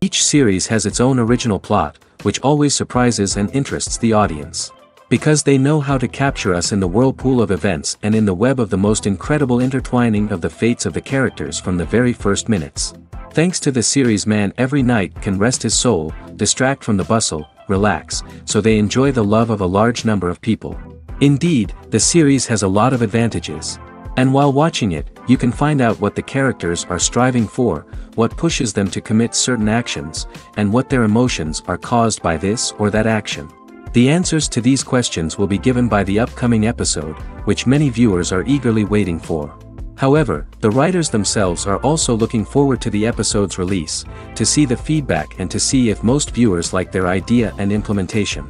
Each series has its own original plot, which always surprises and interests the audience. Because they know how to capture us in the whirlpool of events and in the web of the most incredible intertwining of the fates of the characters from the very first minutes. Thanks to the series, man every night can rest his soul, distract from the bustle, relax, so they enjoy the love of a large number of people. Indeed, the series has a lot of advantages. And while watching it, you can find out what the characters are striving for, what pushes them to commit certain actions, and what their emotions are caused by this or that action. The answers to these questions will be given by the upcoming episode, which many viewers are eagerly waiting for. However, the writers themselves are also looking forward to the episode's release, to see the feedback and to see if most viewers like their idea and implementation.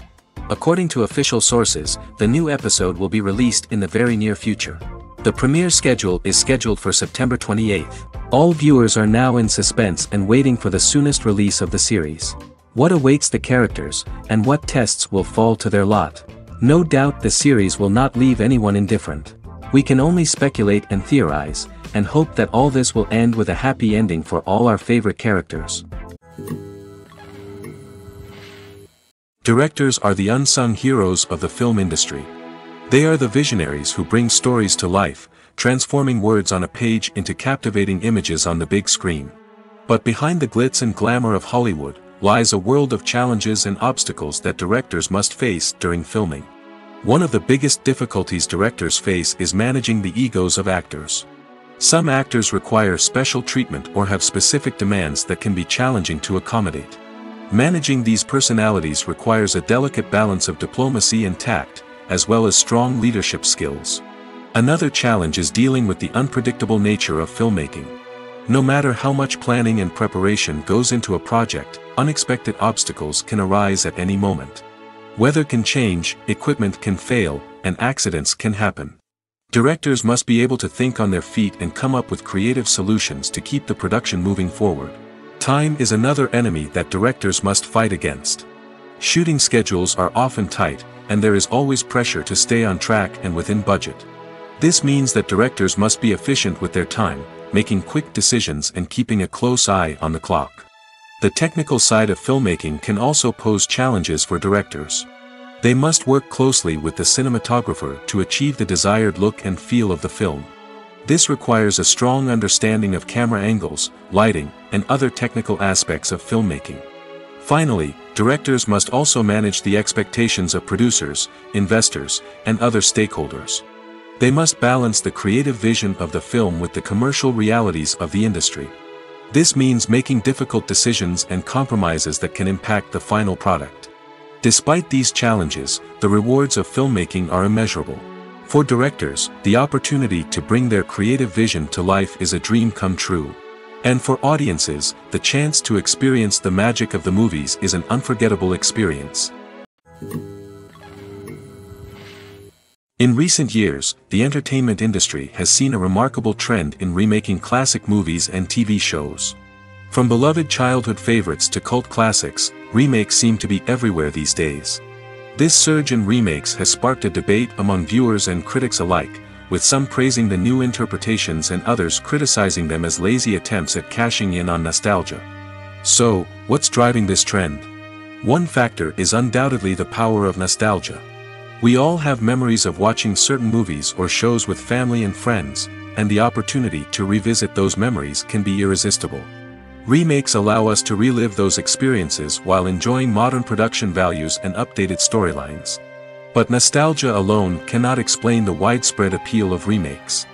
According to official sources, the new episode will be released in the very near future. The premiere schedule is scheduled for September 28th. All viewers are now in suspense and waiting for the soonest release of the series. What awaits the characters, and what tests will fall to their lot? No doubt the series will not leave anyone indifferent. We can only speculate and theorize, and hope that all this will end with a happy ending for all our favorite characters. Directors are the unsung heroes of the film industry. They are the visionaries who bring stories to life, transforming words on a page into captivating images on the big screen. But behind the glitz and glamour of Hollywood, lies a world of challenges and obstacles that directors must face during filming. One of the biggest difficulties directors face is managing the egos of actors. Some actors require special treatment or have specific demands that can be challenging to accommodate. Managing these personalities requires a delicate balance of diplomacy and tact, as well as strong leadership skills. Another challenge is dealing with the unpredictable nature of filmmaking. No matter how much planning and preparation goes into a project, unexpected obstacles can arise at any moment. Weather can change, equipment can fail, and accidents can happen. Directors must be able to think on their feet and come up with creative solutions to keep the production moving forward. Time is another enemy that directors must fight against. Shooting schedules are often tight, and there is always pressure to stay on track and within budget. This means that directors must be efficient with their time, making quick decisions and keeping a close eye on the clock. The technical side of filmmaking can also pose challenges for directors. They must work closely with the cinematographer to achieve the desired look and feel of the film. This requires a strong understanding of camera angles, lighting, and other technical aspects of filmmaking. Finally, directors must also manage the expectations of producers, investors, and other stakeholders. They must balance the creative vision of the film with the commercial realities of the industry. This means making difficult decisions and compromises that can impact the final product. Despite these challenges, the rewards of filmmaking are immeasurable. For directors, the opportunity to bring their creative vision to life is a dream come true. And for audiences, the chance to experience the magic of the movies is an unforgettable experience. In recent years, the entertainment industry has seen a remarkable trend in remaking classic movies and TV shows. From beloved childhood favorites to cult classics, remakes seem to be everywhere these days. This surge in remakes has sparked a debate among viewers and critics alike, with some praising the new interpretations and others criticizing them as lazy attempts at cashing in on nostalgia. So, what's driving this trend? One factor is undoubtedly the power of nostalgia. We all have memories of watching certain movies or shows with family and friends, and the opportunity to revisit those memories can be irresistible. Remakes allow us to relive those experiences while enjoying modern production values and updated storylines. But nostalgia alone cannot explain the widespread appeal of remakes.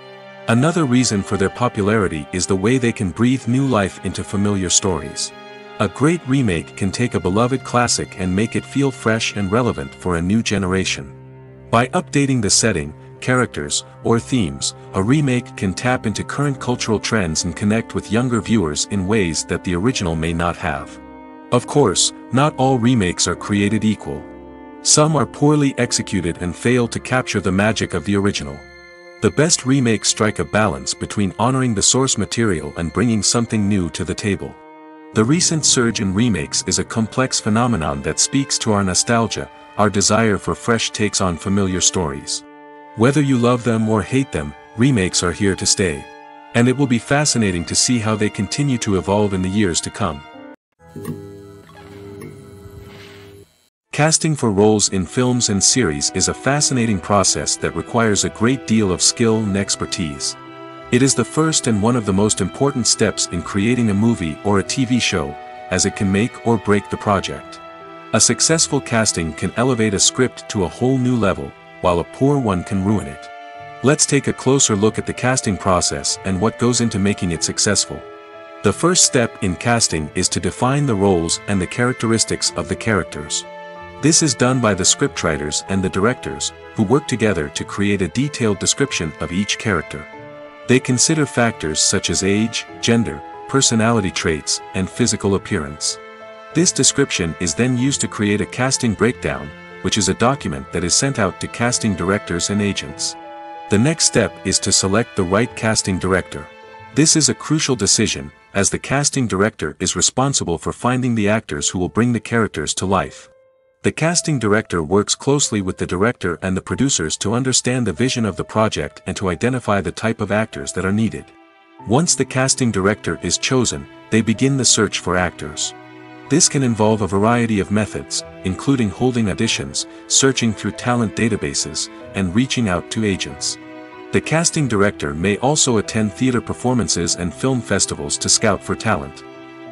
Another reason for their popularity is the way they can breathe new life into familiar stories. A great remake can take a beloved classic and make it feel fresh and relevant for a new generation. By updating the setting, characters, or themes, a remake can tap into current cultural trends and connect with younger viewers in ways that the original may not have. Of course, not all remakes are created equal. Some are poorly executed and fail to capture the magic of the original. The best remakes strike a balance between honoring the source material and bringing something new to the table. The recent surge in remakes is a complex phenomenon that speaks to our nostalgia, our desire for fresh takes on familiar stories. Whether you love them or hate them, remakes are here to stay. And it will be fascinating to see how they continue to evolve in the years to come. Casting for roles in films and series is a fascinating process that requires a great deal of skill and expertise. It is the first and one of the most important steps in creating a movie or a TV show, as it can make or break the project. A successful casting can elevate a script to a whole new level, while a poor one can ruin it. Let's take a closer look at the casting process and what goes into making it successful. The first step in casting is to define the roles and the characteristics of the characters. This is done by the scriptwriters and the directors, who work together to create a detailed description of each character. They consider factors such as age, gender, personality traits, and physical appearance. This description is then used to create a casting breakdown, which is a document that is sent out to casting directors and agents. The next step is to select the right casting director. This is a crucial decision, as the casting director is responsible for finding the actors who will bring the characters to life. The casting director works closely with the director and the producers to understand the vision of the project and to identify the type of actors that are needed. Once the casting director is chosen, they begin the search for actors. This can involve a variety of methods, including holding auditions, searching through talent databases, and reaching out to agents. The casting director may also attend theater performances and film festivals to scout for talent.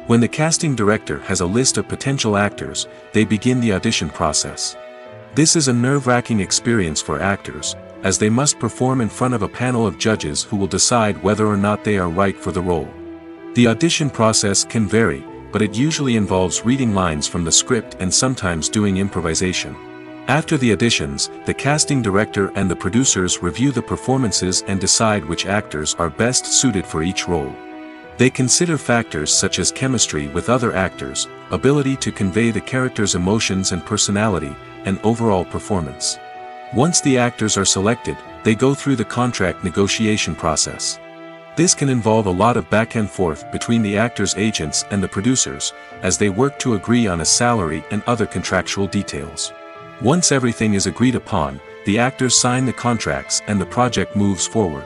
When the casting director has a list of potential actors, they begin the audition process. This is a nerve-wracking experience for actors, as they must perform in front of a panel of judges who will decide whether or not they are right for the role. The audition process can vary, but it usually involves reading lines from the script and sometimes doing improvisation. After the auditions, the casting director and the producers review the performances and decide which actors are best suited for each role. They consider factors such as chemistry with other actors, ability to convey the character's emotions and personality, and overall performance. Once the actors are selected, they go through the contract negotiation process. This can involve a lot of back and forth between the actors' agents and the producers, as they work to agree on a salary and other contractual details. Once everything is agreed upon, the actors sign the contracts and the project moves forward.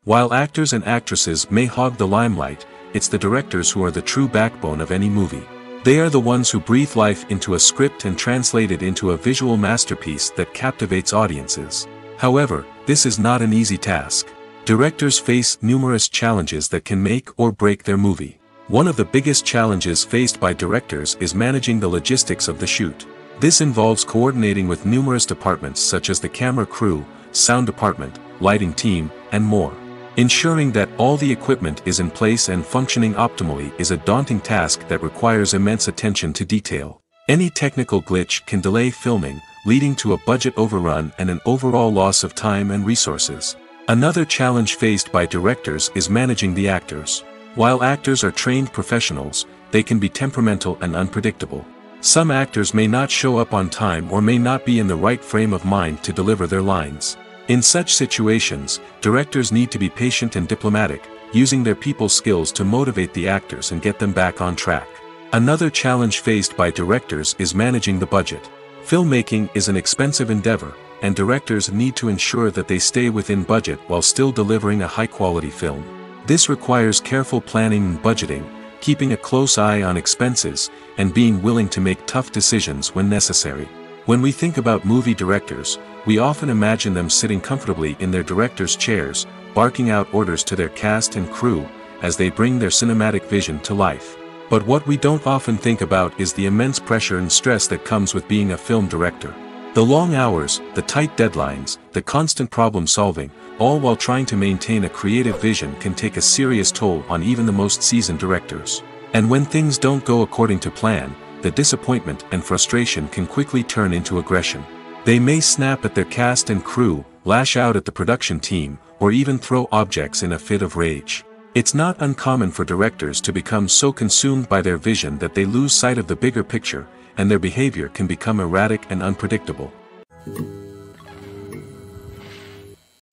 While actors and actresses may hog the limelight, it's the directors who are the true backbone of any movie. They are the ones who breathe life into a script and translate it into a visual masterpiece that captivates audiences. However, this is not an easy task. Directors face numerous challenges that can make or break their movie. One of the biggest challenges faced by directors is managing the logistics of the shoot. This involves coordinating with numerous departments such as the camera crew, sound department, lighting team, and more. Ensuring that all the equipment is in place and functioning optimally is a daunting task that requires immense attention to detail. Any technical glitch can delay filming, leading to a budget overrun and an overall loss of time and resources. Another challenge faced by directors is managing the actors. While actors are trained professionals, they can be temperamental and unpredictable. Some actors may not show up on time or may not be in the right frame of mind to deliver their lines. In such situations, directors need to be patient and diplomatic, using their people skills to motivate the actors and get them back on track. Another challenge faced by directors is managing the budget. Filmmaking is an expensive endeavor, and directors need to ensure that they stay within budget while still delivering a high-quality film. This requires careful planning and budgeting, keeping a close eye on expenses, and being willing to make tough decisions when necessary. When we think about movie directors, we often imagine them sitting comfortably in their director's chairs, barking out orders to their cast and crew, as they bring their cinematic vision to life. But what we don't often think about is the immense pressure and stress that comes with being a film director. The long hours, the tight deadlines, the constant problem solving, all while trying to maintain a creative vision can take a serious toll on even the most seasoned directors. And when things don't go according to plan, the disappointment and frustration can quickly turn into aggression. They may snap at their cast and crew, lash out at the production team, or even throw objects in a fit of rage. It's not uncommon for directors to become so consumed by their vision that they lose sight of the bigger picture, and their behavior can become erratic and unpredictable.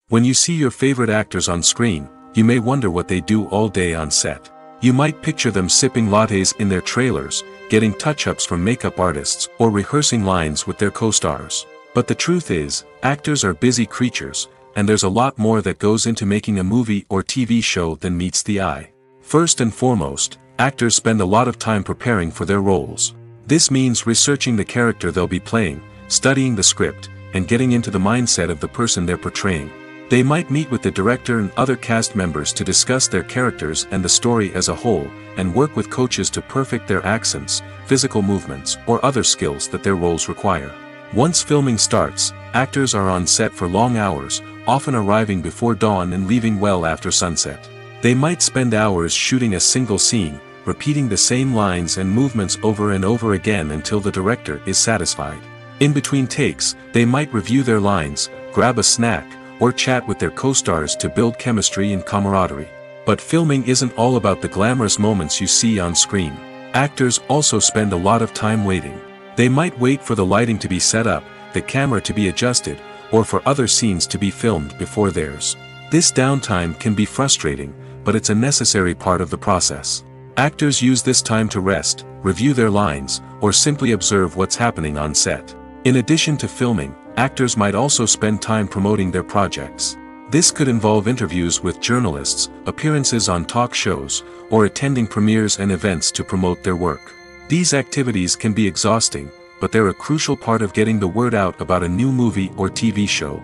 When you see your favorite actors on screen, you may wonder what they do all day on set. You might picture them sipping lattes in their trailers, getting touch-ups from makeup artists, or rehearsing lines with their co-stars. But the truth is, actors are busy creatures, and there's a lot more that goes into making a movie or TV show than meets the eye. First and foremost, actors spend a lot of time preparing for their roles. This means researching the character they'll be playing, studying the script, and getting into the mindset of the person they're portraying. They might meet with the director and other cast members to discuss their characters and the story as a whole, and work with coaches to perfect their accents, physical movements, or other skills that their roles require. Once filming starts, actors are on set for long hours, often arriving before dawn and leaving well after sunset. They might spend hours shooting a single scene, repeating the same lines and movements over and over again until the director is satisfied. In between takes, they might review their lines, grab a snack, or chat with their co-stars to build chemistry and camaraderie. But filming isn't all about the glamorous moments you see on screen. Actors also spend a lot of time waiting. They might wait for the lighting to be set up, the camera to be adjusted, or for other scenes to be filmed before theirs. This downtime can be frustrating, but it's a necessary part of the process. Actors use this time to rest, review their lines, or simply observe what's happening on set. In addition to filming, actors might also spend time promoting their projects. This could involve interviews with journalists, appearances on talk shows, or attending premieres and events to promote their work. These activities can be exhausting, but they're a crucial part of getting the word out about a new movie or TV show.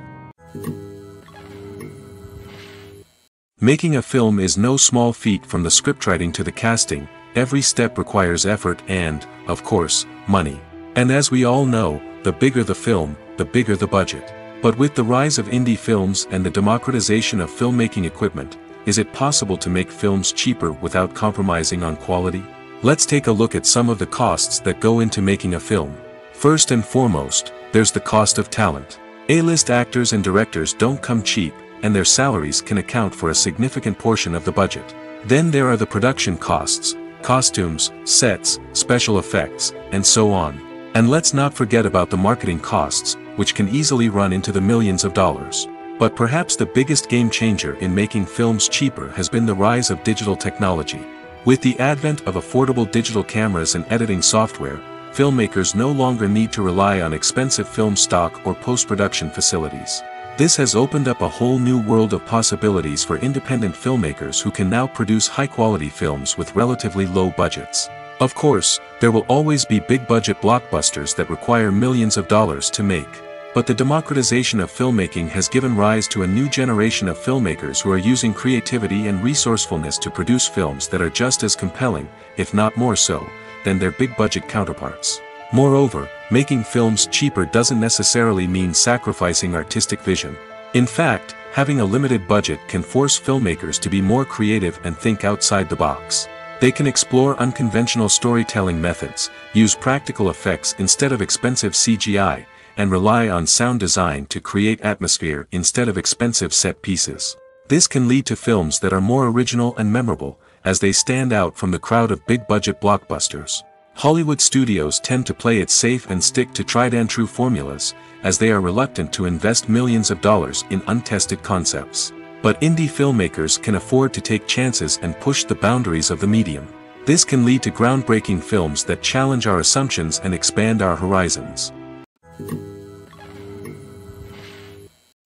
Making a film is no small feat. From the scriptwriting to the casting, every step requires effort and, of course, money. And as we all know, the bigger the film, the bigger the budget. But with the rise of indie films and the democratization of filmmaking equipment, is it possible to make films cheaper without compromising on quality? Let's take a look at some of the costs that go into making a film. First and foremost, there's the cost of talent. A-list actors and directors don't come cheap, and their salaries can account for a significant portion of the budget. Then there are the production costs, costumes, sets, special effects, and so on. And let's not forget about the marketing costs, which can easily run into the millions of dollars. But perhaps the biggest game changer in making films cheaper has been the rise of digital technology. With the advent of affordable digital cameras and editing software, filmmakers no longer need to rely on expensive film stock or post-production facilities. This has opened up a whole new world of possibilities for independent filmmakers who can now produce high-quality films with relatively low budgets. Of course, there will always be big-budget blockbusters that require millions of dollars to make. But the democratization of filmmaking has given rise to a new generation of filmmakers who are using creativity and resourcefulness to produce films that are just as compelling, if not more so, than their big-budget counterparts. Moreover, making films cheaper doesn't necessarily mean sacrificing artistic vision. In fact, having a limited budget can force filmmakers to be more creative and think outside the box. They can explore unconventional storytelling methods, use practical effects instead of expensive CGI, and rely on sound design to create atmosphere instead of expensive set pieces. This can lead to films that are more original and memorable, as they stand out from the crowd of big-budget blockbusters. Hollywood studios tend to play it safe and stick to tried-and-true formulas, as they are reluctant to invest millions of dollars in untested concepts. But indie filmmakers can afford to take chances and push the boundaries of the medium. This can lead to groundbreaking films that challenge our assumptions and expand our horizons.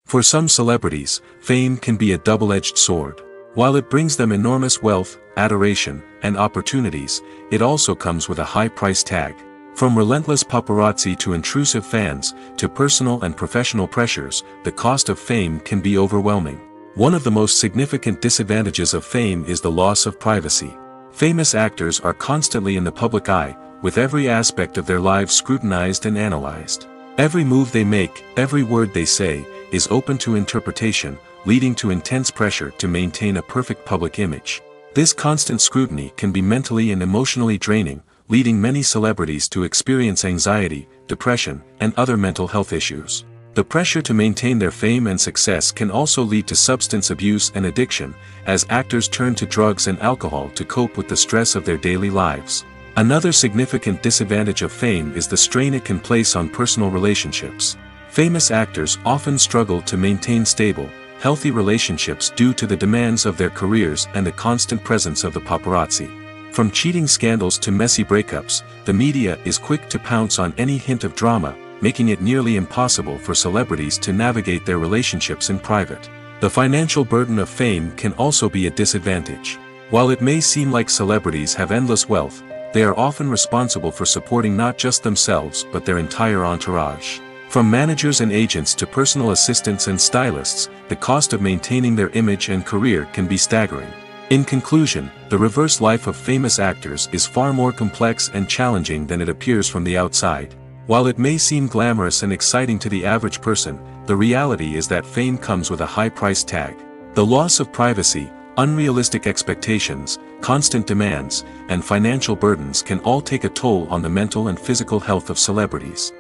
For some celebrities, fame can be a double-edged sword. While it brings them enormous wealth, adoration, and opportunities, it also comes with a high price tag. From relentless paparazzi to intrusive fans, to personal and professional pressures, the cost of fame can be overwhelming. One of the most significant disadvantages of fame is the loss of privacy. Famous actors are constantly in the public eye, with every aspect of their lives scrutinized and analyzed. Every move they make, every word they say, is open to interpretation, leading to intense pressure to maintain a perfect public image. This constant scrutiny can be mentally and emotionally draining, leading many celebrities to experience anxiety, depression, and other mental health issues. The pressure to maintain their fame and success can also lead to substance abuse and addiction, as actors turn to drugs and alcohol to cope with the stress of their daily lives. Another significant disadvantage of fame is the strain it can place on personal relationships. Famous actors often struggle to maintain stable, healthy relationships due to the demands of their careers and the constant presence of the paparazzi. From cheating scandals to messy breakups, the media is quick to pounce on any hint of drama, making it nearly impossible for celebrities to navigate their relationships in private. The financial burden of fame can also be a disadvantage. While it may seem like celebrities have endless wealth, they are often responsible for supporting not just themselves but their entire entourage. From managers and agents to personal assistants and stylists, the cost of maintaining their image and career can be staggering. In conclusion, the reverse life of famous actors is far more complex and challenging than it appears from the outside. While it may seem glamorous and exciting to the average person, the reality is that fame comes with a high price tag. The loss of privacy, unrealistic expectations, constant demands, and financial burdens can all take a toll on the mental and physical health of celebrities.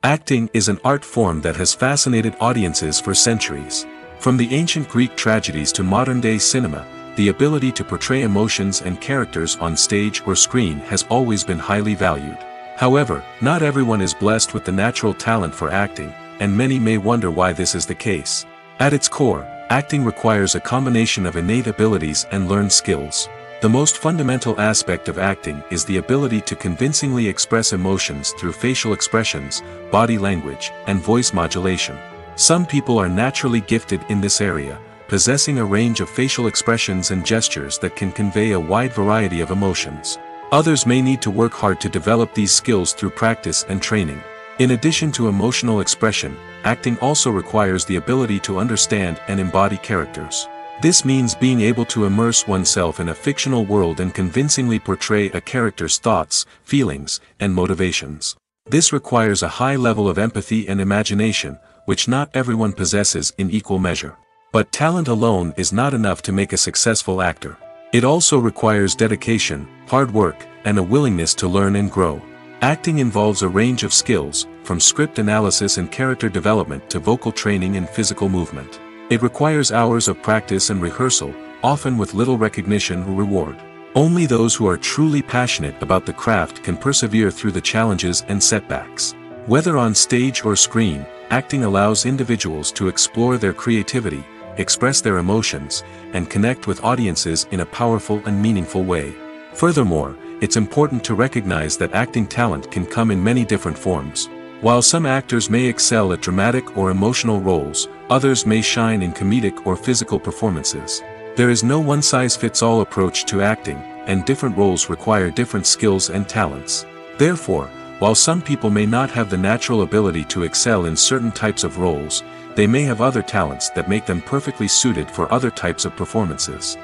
Acting is an art form that has fascinated audiences for centuries. From the ancient Greek tragedies to modern-day cinema, the ability to portray emotions and characters on stage or screen has always been highly valued. However, not everyone is blessed with the natural talent for acting, and many may wonder why this is the case. At its core, acting requires a combination of innate abilities and learned skills. The most fundamental aspect of acting is the ability to convincingly express emotions through facial expressions, body language, and voice modulation. Some people are naturally gifted in this area, possessing a range of facial expressions and gestures that can convey a wide variety of emotions. Others may need to work hard to develop these skills through practice and training. In addition to emotional expression, acting also requires the ability to understand and embody characters. This means being able to immerse oneself in a fictional world and convincingly portray a character's thoughts, feelings, and motivations. This requires a high level of empathy and imagination, which not everyone possesses in equal measure. But talent alone is not enough to make a successful actor. It also requires dedication, hard work, and a willingness to learn and grow. Acting involves a range of skills, from script analysis and character development to vocal training and physical movement. It requires hours of practice and rehearsal, often with little recognition or reward. Only those who are truly passionate about the craft can persevere through the challenges and setbacks. Whether on stage or screen, acting allows individuals to explore their creativity, express their emotions, and connect with audiences in a powerful and meaningful way. Furthermore, it's important to recognize that acting talent can come in many different forms. While some actors may excel at dramatic or emotional roles, others may shine in comedic or physical performances. There is no one-size-fits-all approach to acting, and different roles require different skills and talents. Therefore, while some people may not have the natural ability to excel in certain types of roles, they may have other talents that make them perfectly suited for other types of performances.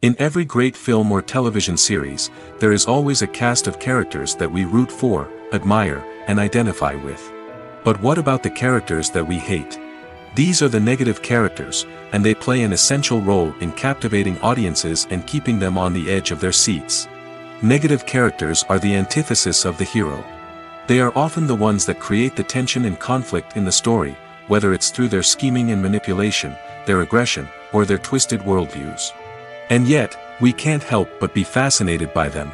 In every great film or television series, there is always a cast of characters that we root for, admire, and identify with. But what about the characters that we hate? These are the negative characters, and they play an essential role in captivating audiences and keeping them on the edge of their seats. Negative characters are the antithesis of the hero. They are often the ones that create the tension and conflict in the story, whether it's through their scheming and manipulation, their aggression, or their twisted worldviews. And yet, we can't help but be fascinated by them.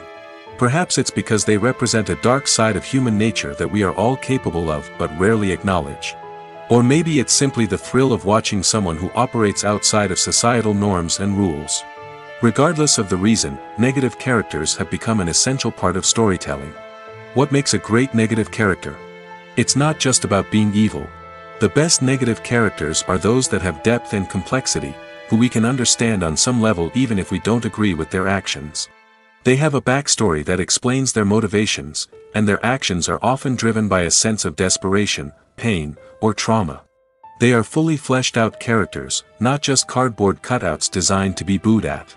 Perhaps it's because they represent a dark side of human nature that we are all capable of but rarely acknowledge. Or maybe it's simply the thrill of watching someone who operates outside of societal norms and rules. Regardless of the reason, negative characters have become an essential part of storytelling. What makes a great negative character? It's not just about being evil. The best negative characters are those that have depth and complexity, who we can understand on some level even if we don't agree with their actions. They have a backstory that explains their motivations, and their actions are often driven by a sense of desperation, pain, or trauma. They are fully fleshed out characters, not just cardboard cutouts designed to be booed at.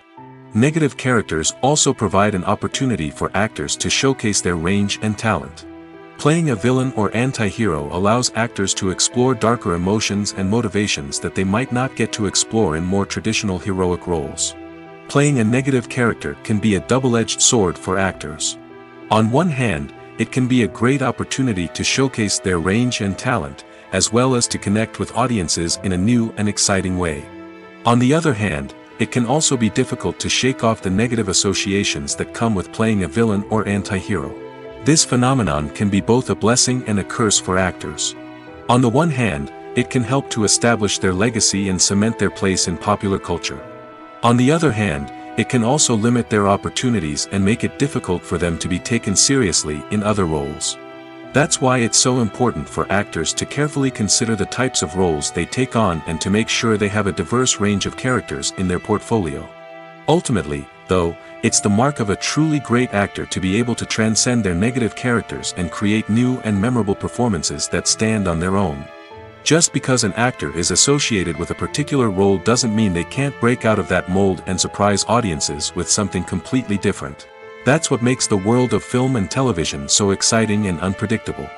Negative characters also provide an opportunity for actors to showcase their range and talent. Playing a villain or anti-hero allows actors to explore darker emotions and motivations that they might not get to explore in more traditional heroic roles. Playing a negative character can be a double-edged sword for actors. On one hand, it can be a great opportunity to showcase their range and talent, as well as to connect with audiences in a new and exciting way. On the other hand, it can also be difficult to shake off the negative associations that come with playing a villain or anti-hero. This phenomenon can be both a blessing and a curse for actors. On the one hand, it can help to establish their legacy and cement their place in popular culture. On the other hand, it can also limit their opportunities and make it difficult for them to be taken seriously in other roles. That's why it's so important for actors to carefully consider the types of roles they take on and to make sure they have a diverse range of characters in their portfolio. Ultimately, though, it's the mark of a truly great actor to be able to transcend their negative characters and create new and memorable performances that stand on their own. Just because an actor is associated with a particular role doesn't mean they can't break out of that mold and surprise audiences with something completely different. That's what makes the world of film and television so exciting and unpredictable.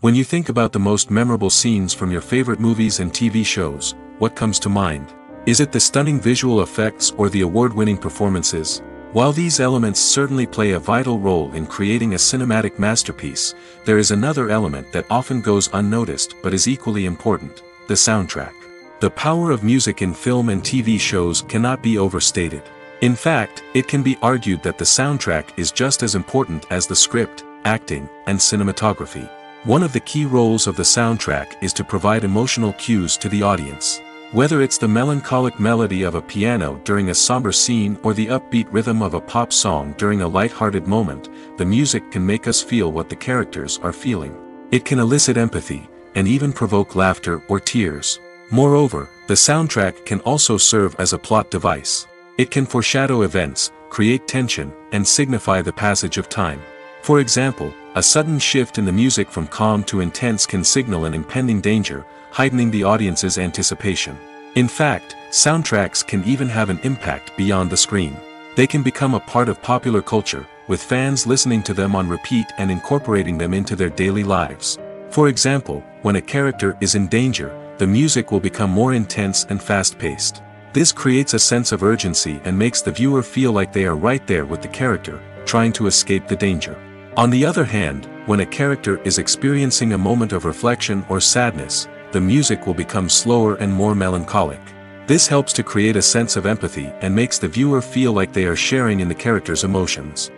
When you think about the most memorable scenes from your favorite movies and TV shows, what comes to mind? Is it the stunning visual effects or the award-winning performances? While these elements certainly play a vital role in creating a cinematic masterpiece, there is another element that often goes unnoticed but is equally important: the soundtrack. The power of music in film and TV shows cannot be overstated. In fact, it can be argued that the soundtrack is just as important as the script, acting, and cinematography. One of the key roles of the soundtrack is to provide emotional cues to the audience. Whether it's the melancholic melody of a piano during a somber scene or the upbeat rhythm of a pop song during a light-hearted moment, the music can make us feel what the characters are feeling. It can elicit empathy, and even provoke laughter or tears. Moreover, the soundtrack can also serve as a plot device. It can foreshadow events, create tension, and signify the passage of time. For example, a sudden shift in the music from calm to intense can signal an impending danger, heightening the audience's anticipation. In fact, soundtracks can even have an impact beyond the screen. They can become a part of popular culture, with fans listening to them on repeat and incorporating them into their daily lives. For example, when a character is in danger, the music will become more intense and fast-paced. This creates a sense of urgency and makes the viewer feel like they are right there with the character, trying to escape the danger. On the other hand, when a character is experiencing a moment of reflection or sadness, the music will become slower and more melancholic. This helps to create a sense of empathy and makes the viewer feel like they are sharing in the character's emotions.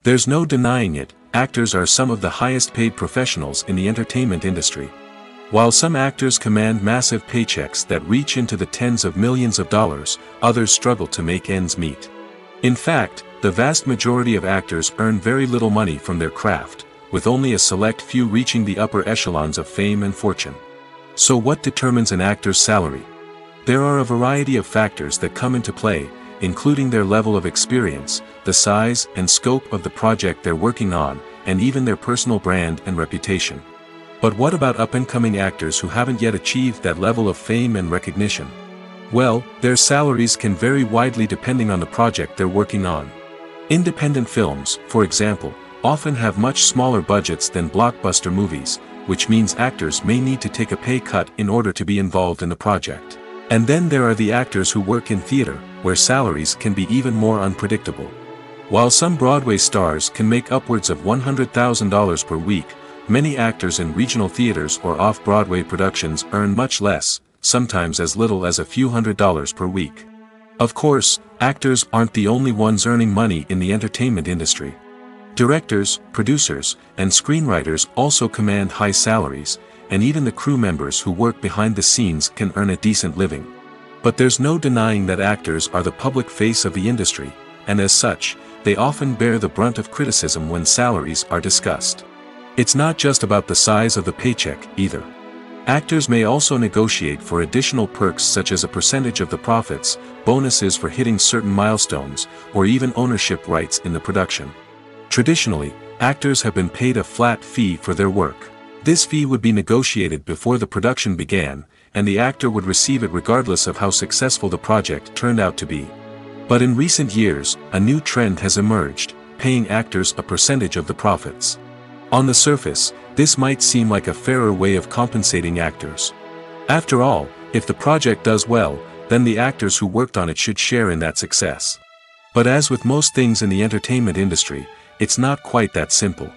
There's no denying it, actors are some of the highest-paid professionals in the entertainment industry. While some actors command massive paychecks that reach into the tens of millions of dollars, others struggle to make ends meet. In fact, the vast majority of actors earn very little money from their craft, with only a select few reaching the upper echelons of fame and fortune. So what determines an actor's salary? There are a variety of factors that come into play, including their level of experience, the size and scope of the project they're working on, and even their personal brand and reputation. But what about up-and-coming actors who haven't yet achieved that level of fame and recognition? Well, their salaries can vary widely depending on the project they're working on. Independent films, for example, often have much smaller budgets than blockbuster movies, which means actors may need to take a pay cut in order to be involved in the project. And then there are the actors who work in theater, where salaries can be even more unpredictable. While some Broadway stars can make upwards of $100,000 per week, many actors in regional theaters or off-Broadway productions earn much less, sometimes as little as a few $100s per week. Of course, actors aren't the only ones earning money in the entertainment industry. Directors, producers, and screenwriters also command high salaries, and even the crew members who work behind the scenes can earn a decent living. But there's no denying that actors are the public face of the industry, and as such, they often bear the brunt of criticism when salaries are discussed. It's not just about the size of the paycheck, either. Actors may also negotiate for additional perks such as a percentage of the profits, bonuses for hitting certain milestones, or even ownership rights in the production. Traditionally, actors have been paid a flat fee for their work. This fee would be negotiated before the production began, and the actor would receive it regardless of how successful the project turned out to be. But in recent years, a new trend has emerged, paying actors a percentage of the profits. On the surface, this might seem like a fairer way of compensating actors. After all, if the project does well, then the actors who worked on it should share in that success. But as with most things in the entertainment industry, it's not quite that simple.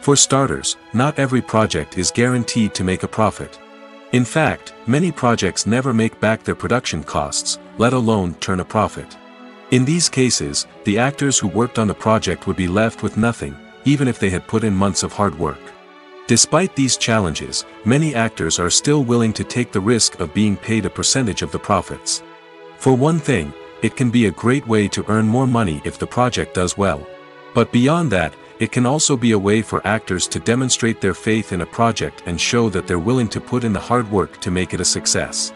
For starters, not every project is guaranteed to make a profit. In fact, many projects never make back their production costs, let alone turn a profit. In these cases, the actors who worked on the project would be left with nothing, even if they had put in months of hard work. Despite these challenges, many actors are still willing to take the risk of being paid a percentage of the profits. For one thing, it can be a great way to earn more money if the project does well. But beyond that, it can also be a way for actors to demonstrate their faith in a project and show that they're willing to put in the hard work to make it a success.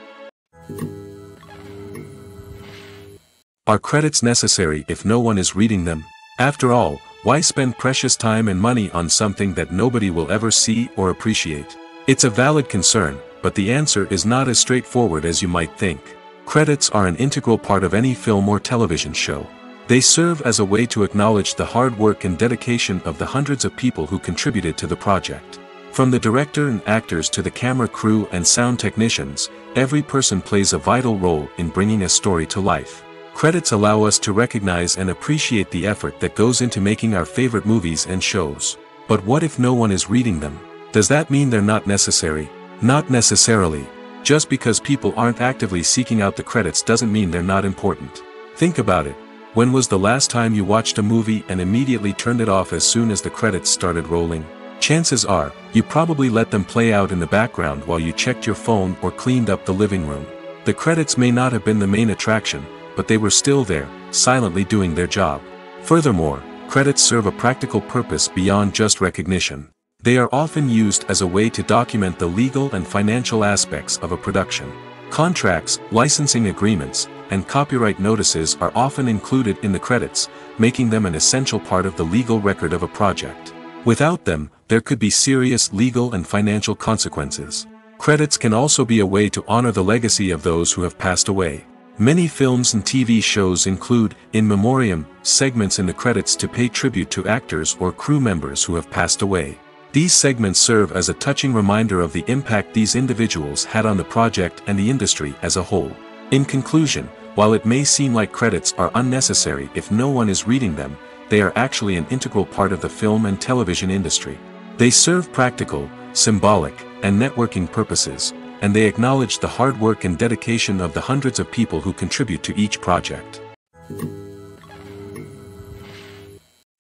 Are credits necessary if no one is reading them? After all, why spend precious time and money on something that nobody will ever see or appreciate? It's a valid concern, but the answer is not as straightforward as you might think. Credits are an integral part of any film or television show. They serve as a way to acknowledge the hard work and dedication of the hundreds of people who contributed to the project. From the director and actors to the camera crew and sound technicians, every person plays a vital role in bringing a story to life. Credits allow us to recognize and appreciate the effort that goes into making our favorite movies and shows. But what if no one is reading them? Does that mean they're not necessary? Not necessarily. Just because people aren't actively seeking out the credits doesn't mean they're not important. Think about it. When was the last time you watched a movie and immediately turned it off as soon as the credits started rolling? Chances are, you probably let them play out in the background while you checked your phone or cleaned up the living room. The credits may not have been the main attraction, but they were still there, silently doing their job. Furthermore, credits serve a practical purpose beyond just recognition. They are often used as a way to document the legal and financial aspects of a production. Contracts, licensing agreements, and copyright notices are often included in the credits, making them an essential part of the legal record of a project. Without them, there could be serious legal and financial consequences. Credits can also be a way to honor the legacy of those who have passed away. Many films and TV shows include, in memoriam, segments in the credits to pay tribute to actors or crew members who have passed away. These segments serve as a touching reminder of the impact these individuals had on the project and the industry as a whole. In conclusion, while it may seem like credits are unnecessary if no one is reading them, they are actually an integral part of the film and television industry. They serve practical, symbolic, and networking purposes, and they acknowledge the hard work and dedication of the hundreds of people who contribute to each project.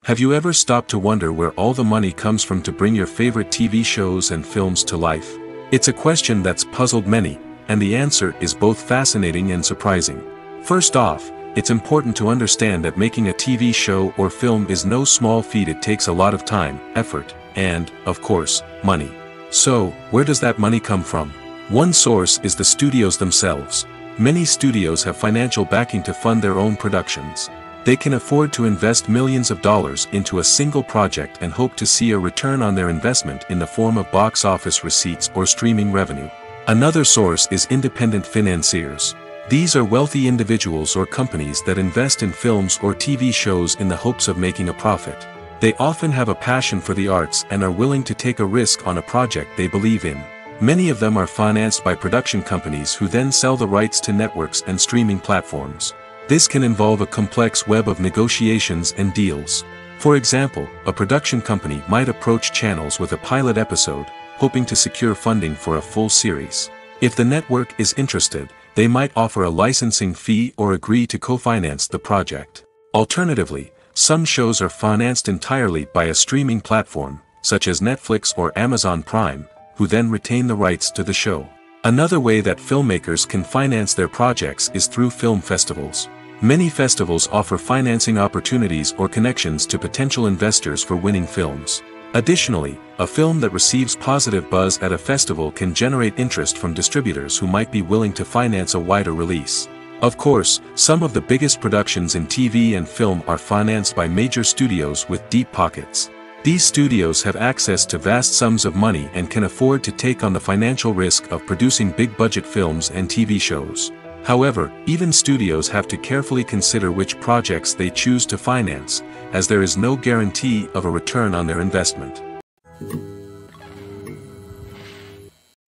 Have you ever stopped to wonder where all the money comes from to bring your favorite TV shows and films to life? It's a question that's puzzled many, and the answer is both fascinating and surprising. First off, it's important to understand that making a TV show or film is no small feat. It takes a lot of time, effort, and, of course, money. So, where does that money come from? One source is the studios themselves. Many studios have financial backing to fund their own productions. They can afford to invest millions of dollars into a single project and hope to see a return on their investment in the form of box office receipts or streaming revenue. Another source is independent financiers. These are wealthy individuals or companies that invest in films or TV shows in the hopes of making a profit. They often have a passion for the arts and are willing to take a risk on a project they believe in. Many of them are financed by production companies who then sell the rights to networks and streaming platforms. This can involve a complex web of negotiations and deals. For example, a production company might approach channels with a pilot episode, hoping to secure funding for a full series. If the network is interested, they might offer a licensing fee or agree to co-finance the project. Alternatively, some shows are financed entirely by a streaming platform, such as Netflix or Amazon Prime, who then retain the rights to the show. Another way that filmmakers can finance their projects is through film festivals. Many festivals offer financing opportunities or connections to potential investors for winning films. Additionally, a film that receives positive buzz at a festival can generate interest from distributors who might be willing to finance a wider release. Of course, some of the biggest productions in TV and film are financed by major studios with deep pockets. These studios have access to vast sums of money and can afford to take on the financial risk of producing big-budget films and TV shows. However, even studios have to carefully consider which projects they choose to finance, as there is no guarantee of a return on their investment.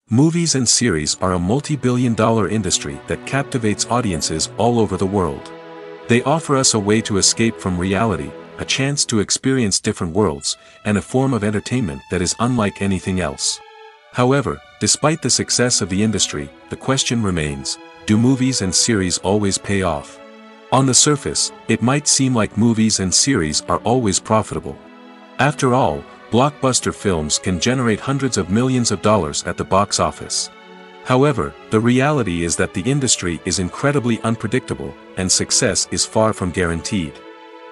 Movies and series are a multi-billion-dollar industry that captivates audiences all over the world. They offer us a way to escape from reality, a chance to experience different worlds, and a form of entertainment that is unlike anything else. However, despite the success of the industry, the question remains, do movies and series always pay off? On the surface, it might seem like movies and series are always profitable. After all, blockbuster films can generate hundreds of millions of dollars at the box office. However, the reality is that the industry is incredibly unpredictable, and success is far from guaranteed.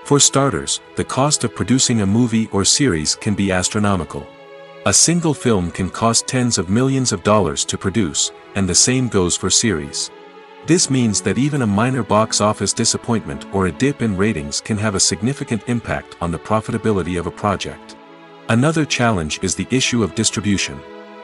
For starters, the cost of producing a movie or series can be astronomical. A single film can cost tens of millions of dollars to produce, and the same goes for series. This means that even a minor box office disappointment or a dip in ratings can have a significant impact on the profitability of a project. Another challenge is the issue of distribution.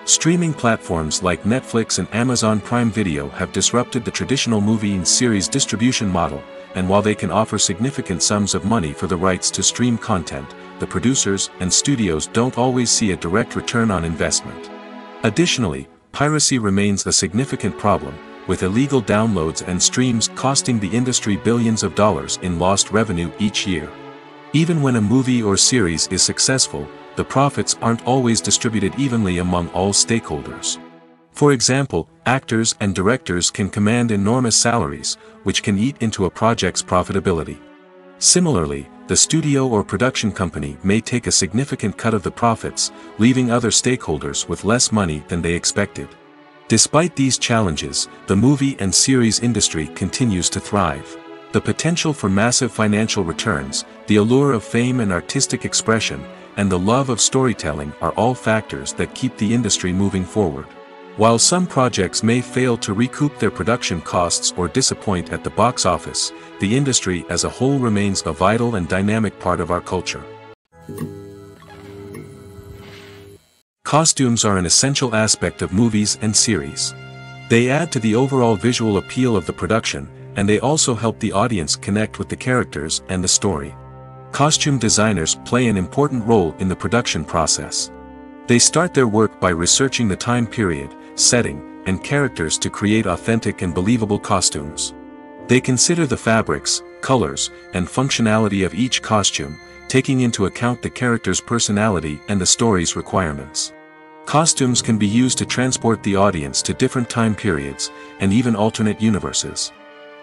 Streaming platforms like Netflix and Amazon Prime Video have disrupted the traditional movie and series distribution model, and while they can offer significant sums of money for the rights to stream content, the producers and studios don't always see a direct return on investment. Additionally, piracy remains a significant problem, with illegal downloads and streams costing the industry billions of dollars in lost revenue each year. Even when a movie or series is successful, the profits aren't always distributed evenly among all stakeholders. For example, actors and directors can command enormous salaries, which can eat into a project's profitability. Similarly, the studio or production company may take a significant cut of the profits, leaving other stakeholders with less money than they expected. Despite these challenges, the movie and series industry continues to thrive. The potential for massive financial returns, the allure of fame and artistic expression, and the love of storytelling are all factors that keep the industry moving forward. While some projects may fail to recoup their production costs or disappoint at the box office, the industry as a whole remains a vital and dynamic part of our culture. Costumes are an essential aspect of movies and series. They add to the overall visual appeal of the production, and they also help the audience connect with the characters and the story. Costume designers play an important role in the production process. They start their work by researching the time period, setting, and characters to create authentic and believable costumes. They consider the fabrics, colors, and functionality of each costume, taking into account the character's personality and the story's requirements. Costumes can be used to transport the audience to different time periods, and even alternate universes.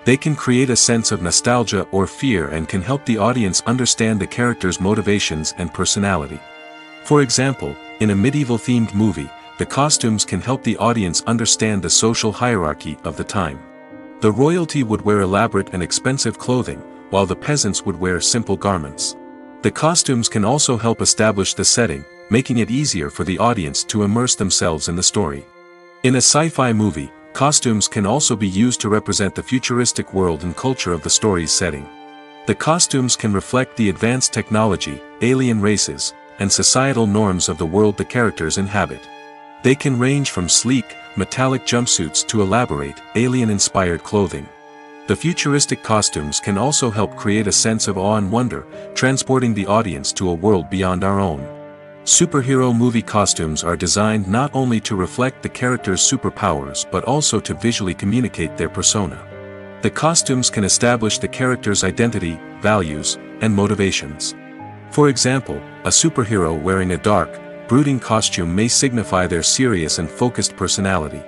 They can create a sense of nostalgia or fear and can help the audience understand the character's motivations and personality. For example, in a medieval-themed movie, the costumes can help the audience understand the social hierarchy of the time. The royalty would wear elaborate and expensive clothing, while the peasants would wear simple garments. The costumes can also help establish the setting, making it easier for the audience to immerse themselves in the story. In a sci-fi movie, costumes can also be used to represent the futuristic world and culture of the story's setting. The costumes can reflect the advanced technology, alien races, and societal norms of the world the characters inhabit. They can range from sleek, metallic jumpsuits to elaborate, alien-inspired clothing. The futuristic costumes can also help create a sense of awe and wonder, transporting the audience to a world beyond our own. Superhero movie costumes are designed not only to reflect the character's superpowers but also to visually communicate their persona. The costumes can establish the character's identity, values, and motivations. For example, a superhero wearing a dark, brooding costume may signify their serious and focused personality.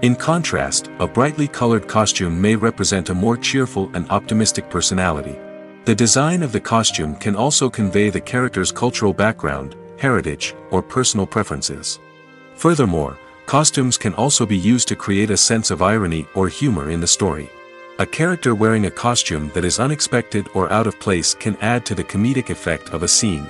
In contrast, a brightly colored costume may represent a more cheerful and optimistic personality. The design of the costume can also convey the character's cultural background, heritage, or personal preferences. Furthermore, costumes can also be used to create a sense of irony or humor in the story. A character wearing a costume that is unexpected or out of place can add to the comedic effect of a scene.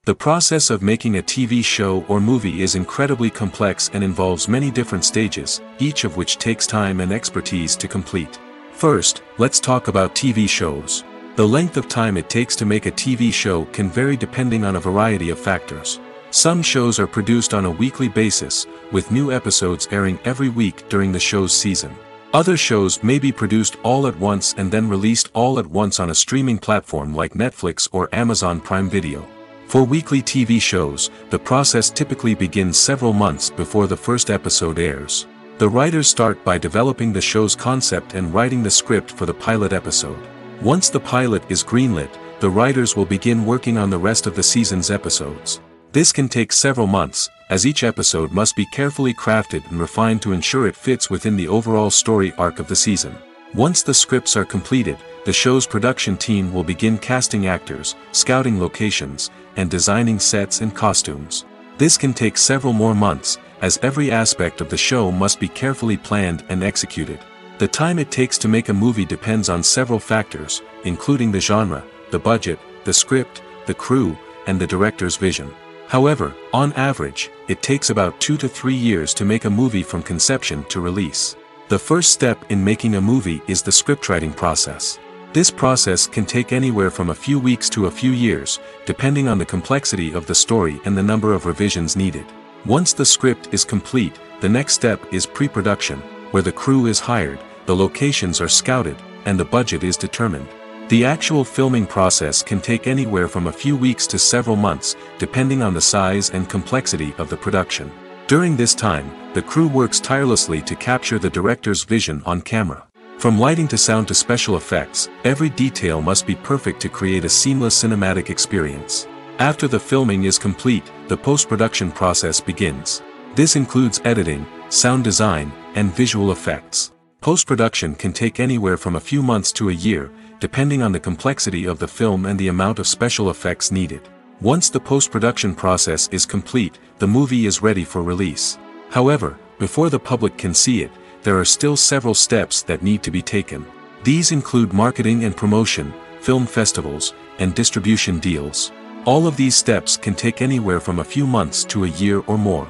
The process of making a TV show or movie is incredibly complex and involves many different stages, each of which takes time and expertise to complete. First, let's talk about TV shows. The length of time it takes to make a TV show can vary depending on a variety of factors. Some shows are produced on a weekly basis, with new episodes airing every week during the show's season. Other shows may be produced all at once and then released all at once on a streaming platform like Netflix or Amazon Prime Video. For weekly TV shows, the process typically begins several months before the first episode airs. The writers start by developing the show's concept and writing the script for the pilot episode. Once the pilot is greenlit, the writers will begin working on the rest of the season's episodes. This can take several months, as each episode must be carefully crafted and refined to ensure it fits within the overall story arc of the season. Once the scripts are completed, the show's production team will begin casting actors, scouting locations, and designing sets and costumes. This can take several more months, as every aspect of the show must be carefully planned and executed. The time it takes to make a movie depends on several factors, including the genre, the budget, the script, the crew, and the director's vision. However, on average, it takes about 2 to 3 years to make a movie from conception to release. The first step in making a movie is the scriptwriting process. This process can take anywhere from a few weeks to a few years, depending on the complexity of the story and the number of revisions needed. Once the script is complete, the next step is pre-production, where the crew is hired, the locations are scouted, and the budget is determined. The actual filming process can take anywhere from a few weeks to several months, depending on the size and complexity of the production. During this time, the crew works tirelessly to capture the director's vision on camera. From lighting to sound to special effects, every detail must be perfect to create a seamless cinematic experience. After the filming is complete, the post-production process begins. This includes editing, sound design, and visual effects. Post-production can take anywhere from a few months to a year, depending on the complexity of the film and the amount of special effects needed. Once the post-production process is complete, the movie is ready for release. However, before the public can see it, there are still several steps that need to be taken. These include marketing and promotion, film festivals, and distribution deals. All of these steps can take anywhere from a few months to a year or more.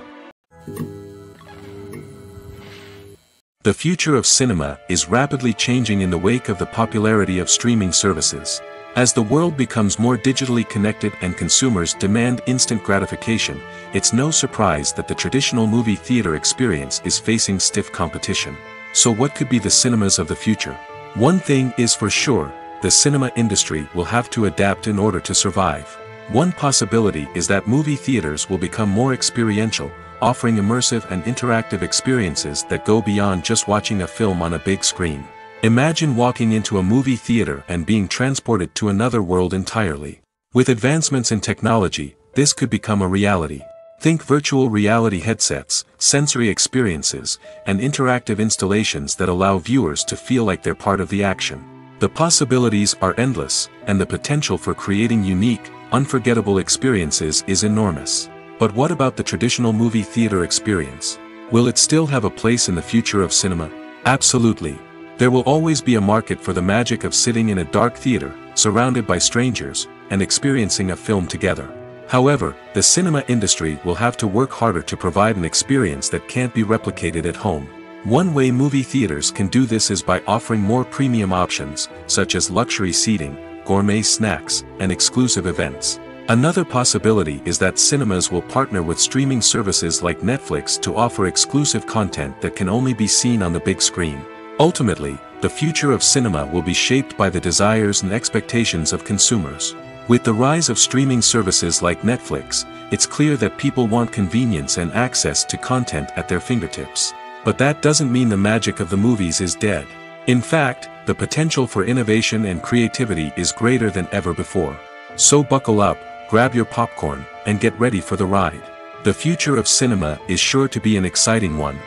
The future of cinema is rapidly changing in the wake of the popularity of streaming services. As the world becomes more digitally connected and consumers demand instant gratification, it's no surprise that the traditional movie theater experience is facing stiff competition. So what could be the cinemas of the future? One thing is for sure, the cinema industry will have to adapt in order to survive. One possibility is that movie theaters will become more experiential, offering immersive and interactive experiences that go beyond just watching a film on a big screen. Imagine walking into a movie theater and being transported to another world entirely. With advancements in technology, this could become a reality. Think virtual reality headsets, sensory experiences, and interactive installations that allow viewers to feel like they're part of the action. The possibilities are endless, and the potential for creating unique, unforgettable experiences is enormous. But what about the traditional movie theater experience? Will it still have a place in the future of cinema? Absolutely. There will always be a market for the magic of sitting in a dark theater, surrounded by strangers, and experiencing a film together. However, the cinema industry will have to work harder to provide an experience that can't be replicated at home. One way movie theaters can do this is by offering more premium options, such as luxury seating, gourmet snacks, and exclusive events. Another possibility is that cinemas will partner with streaming services like Netflix to offer exclusive content that can only be seen on the big screen. Ultimately, the future of cinema will be shaped by the desires and expectations of consumers. With the rise of streaming services like Netflix, it's clear that people want convenience and access to content at their fingertips. But that doesn't mean the magic of the movies is dead. In fact, the potential for innovation and creativity is greater than ever before. So buckle up, grab your popcorn, and get ready for the ride. The future of cinema is sure to be an exciting one.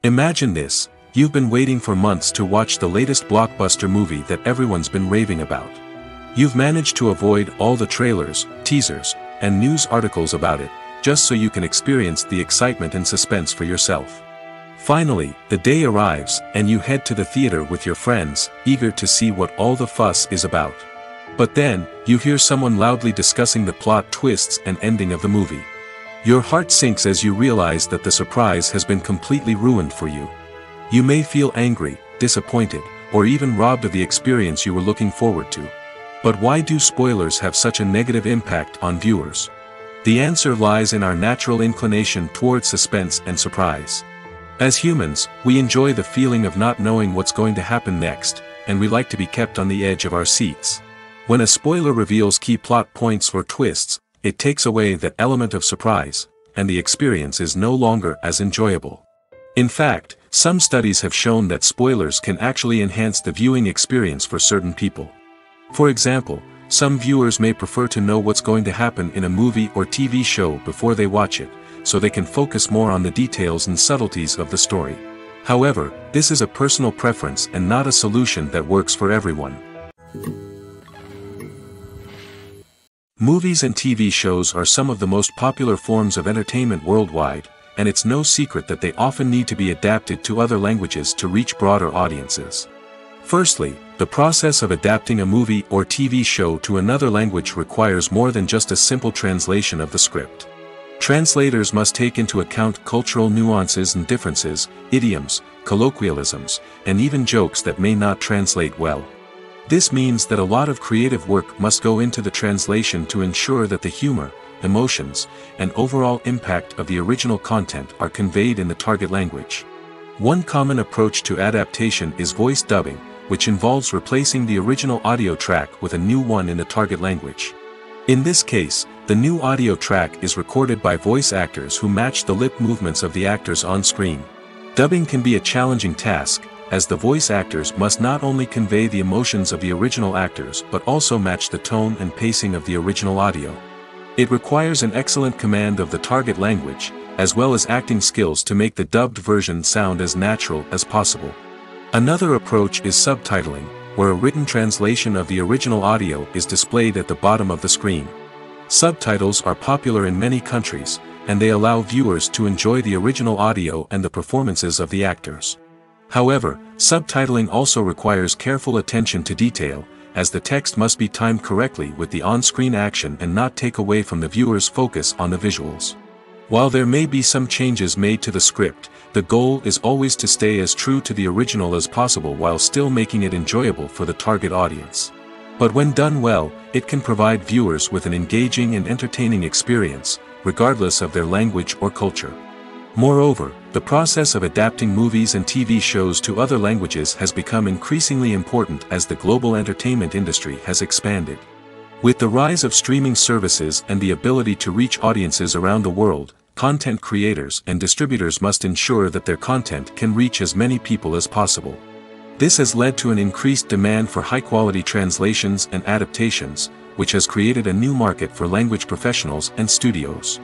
Imagine this, you've been waiting for months to watch the latest blockbuster movie that everyone's been raving about. You've managed to avoid all the trailers, teasers, and news articles about it, just so you can experience the excitement and suspense for yourself. Finally, the day arrives, and you head to the theater with your friends, eager to see what all the fuss is about. But then, you hear someone loudly discussing the plot twists and ending of the movie. Your heart sinks as you realize that the surprise has been completely ruined for you. You may feel angry, disappointed, or even robbed of the experience you were looking forward to. But why do spoilers have such a negative impact on viewers? The answer lies in our natural inclination toward suspense and surprise. As humans, we enjoy the feeling of not knowing what's going to happen next, and we like to be kept on the edge of our seats. When a spoiler reveals key plot points or twists, it takes away that element of surprise, and the experience is no longer as enjoyable. In fact, some studies have shown that spoilers can actually enhance the viewing experience for certain people. For example, some viewers may prefer to know what's going to happen in a movie or TV show before they watch it, so they can focus more on the details and subtleties of the story. However, this is a personal preference and not a solution that works for everyone. Movies and TV shows are some of the most popular forms of entertainment worldwide, and it's no secret that they often need to be adapted to other languages to reach broader audiences. Firstly, the process of adapting a movie or TV show to another language requires more than just a simple translation of the script. Translators must take into account cultural nuances and differences, idioms, colloquialisms, and even jokes that may not translate well. This means that a lot of creative work must go into the translation to ensure that the humor, emotions, and overall impact of the original content are conveyed in the target language. One common approach to adaptation is voice dubbing, which involves replacing the original audio track with a new one in the target language. In this case, the new audio track is recorded by voice actors who match the lip movements of the actors on screen. Dubbing can be a challenging task, as the voice actors must not only convey the emotions of the original actors but also match the tone and pacing of the original audio. It requires an excellent command of the target language, as well as acting skills to make the dubbed version sound as natural as possible. Another approach is subtitling, where a written translation of the original audio is displayed at the bottom of the screen. Subtitles are popular in many countries, and they allow viewers to enjoy the original audio and the performances of the actors. However, subtitling also requires careful attention to detail, as the text must be timed correctly with the on-screen action and not take away from the viewer's focus on the visuals. While there may be some changes made to the script, the goal is always to stay as true to the original as possible while still making it enjoyable for the target audience. But when done well, it can provide viewers with an engaging and entertaining experience, regardless of their language or culture. Moreover, the process of adapting movies and TV shows to other languages has become increasingly important as the global entertainment industry has expanded. With the rise of streaming services and the ability to reach audiences around the world, content creators and distributors must ensure that their content can reach as many people as possible. This has led to an increased demand for high-quality translations and adaptations, which has created a new market for language professionals and studios.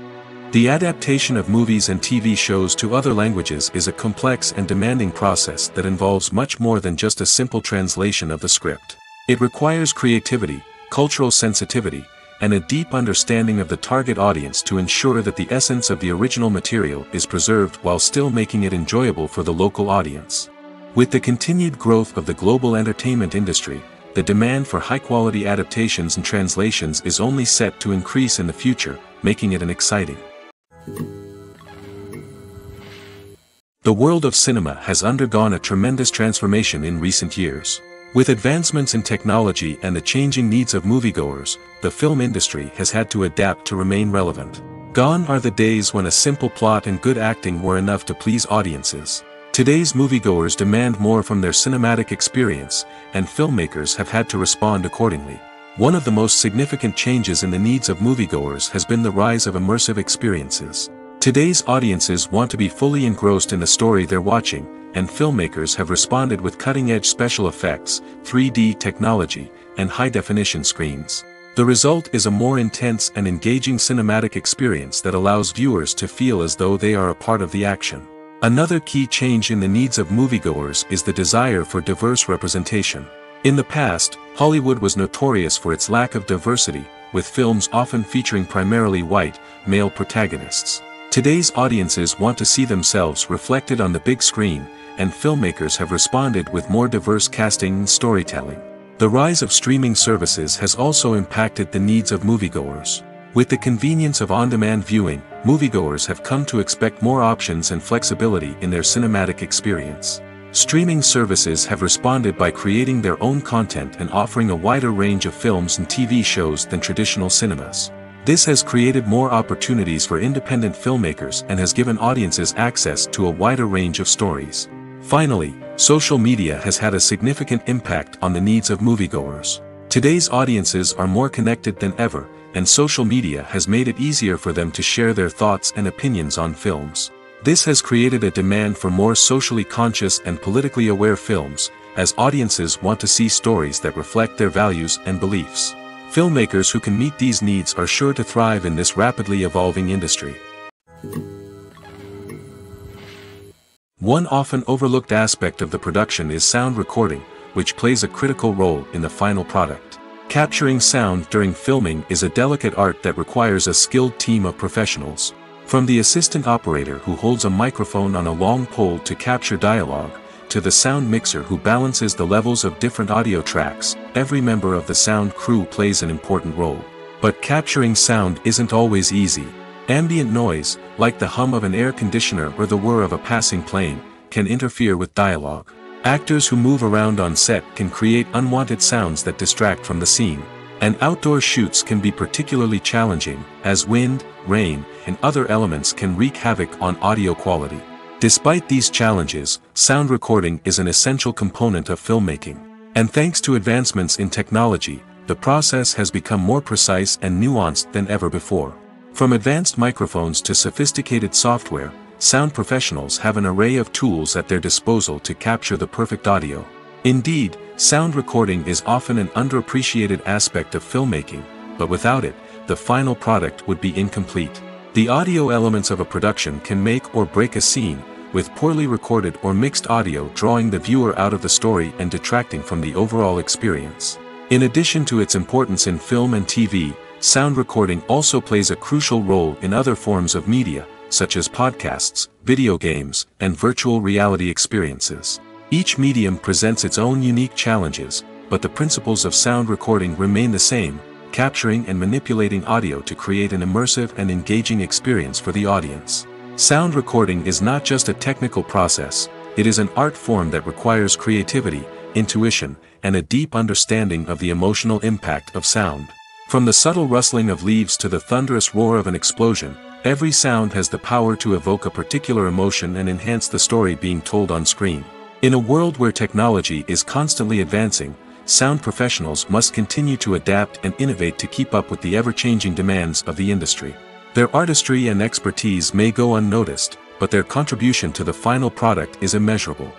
The adaptation of movies and TV shows to other languages is a complex and demanding process that involves much more than just a simple translation of the script. It requires creativity, cultural sensitivity, and a deep understanding of the target audience to ensure that the essence of the original material is preserved while still making it enjoyable for the local audience. With the continued growth of the global entertainment industry, the demand for high-quality adaptations and translations is only set to increase in the future, making it exciting. The world of cinema has undergone a tremendous transformation in recent years. With advancements in technology and the changing needs of moviegoers, the film industry has had to adapt to remain relevant. Gone are the days when a simple plot and good acting were enough to please audiences. Today's moviegoers demand more from their cinematic experience, and filmmakers have had to respond accordingly. One of the most significant changes in the needs of moviegoers has been the rise of immersive experiences. Today's audiences want to be fully engrossed in the story they're watching, and filmmakers have responded with cutting-edge special effects, 3D technology, and high-definition screens. The result is a more intense and engaging cinematic experience that allows viewers to feel as though they are a part of the action. Another key change in the needs of moviegoers is the desire for diverse representation. In the past, Hollywood was notorious for its lack of diversity, with films often featuring primarily white, male protagonists. Today's audiences want to see themselves reflected on the big screen, and filmmakers have responded with more diverse casting and storytelling. The rise of streaming services has also impacted the needs of moviegoers. With the convenience of on-demand viewing, moviegoers have come to expect more options and flexibility in their cinematic experience. Streaming services have responded by creating their own content and offering a wider range of films and TV shows than traditional cinemas. This has created more opportunities for independent filmmakers and has given audiences access to a wider range of stories. Finally, social media has had a significant impact on the needs of moviegoers. Today's audiences are more connected than ever, and social media has made it easier for them to share their thoughts and opinions on films. This has created a demand for more socially conscious and politically aware films, as audiences want to see stories that reflect their values and beliefs. Filmmakers who can meet these needs are sure to thrive in this rapidly evolving industry. One often overlooked aspect of the production is sound recording, which plays a critical role in the final product. Capturing sound during filming is a delicate art that requires a skilled team of professionals. From the assistant operator who holds a microphone on a long pole to capture dialogue, to the sound mixer who balances the levels of different audio tracks, every member of the sound crew plays an important role. But capturing sound isn't always easy. Ambient noise, like the hum of an air conditioner or the whir of a passing plane, can interfere with dialogue. Actors who move around on set can create unwanted sounds that distract from the scene. And outdoor shoots can be particularly challenging, as wind, rain, and other elements can wreak havoc on audio quality. Despite these challenges, sound recording is an essential component of filmmaking. And thanks to advancements in technology, the process has become more precise and nuanced than ever before. From advanced microphones to sophisticated software, sound professionals have an array of tools at their disposal to capture the perfect audio. Indeed, sound recording is often an underappreciated aspect of filmmaking, but without it, the final product would be incomplete. The audio elements of a production can make or break a scene, with poorly recorded or mixed audio drawing the viewer out of the story and detracting from the overall experience. In addition to its importance in film and TV, sound recording also plays a crucial role in other forms of media, such as podcasts, video games, and virtual reality experiences. Each medium presents its own unique challenges, but the principles of sound recording remain the same: capturing and manipulating audio to create an immersive and engaging experience for the audience. Sound recording is not just a technical process, it is an art form that requires creativity, intuition, and a deep understanding of the emotional impact of sound. From the subtle rustling of leaves to the thunderous roar of an explosion, every sound has the power to evoke a particular emotion and enhance the story being told on screen. In a world where technology is constantly advancing, sound professionals must continue to adapt and innovate to keep up with the ever-changing demands of the industry. Their artistry and expertise may go unnoticed, but their contribution to the final product is immeasurable.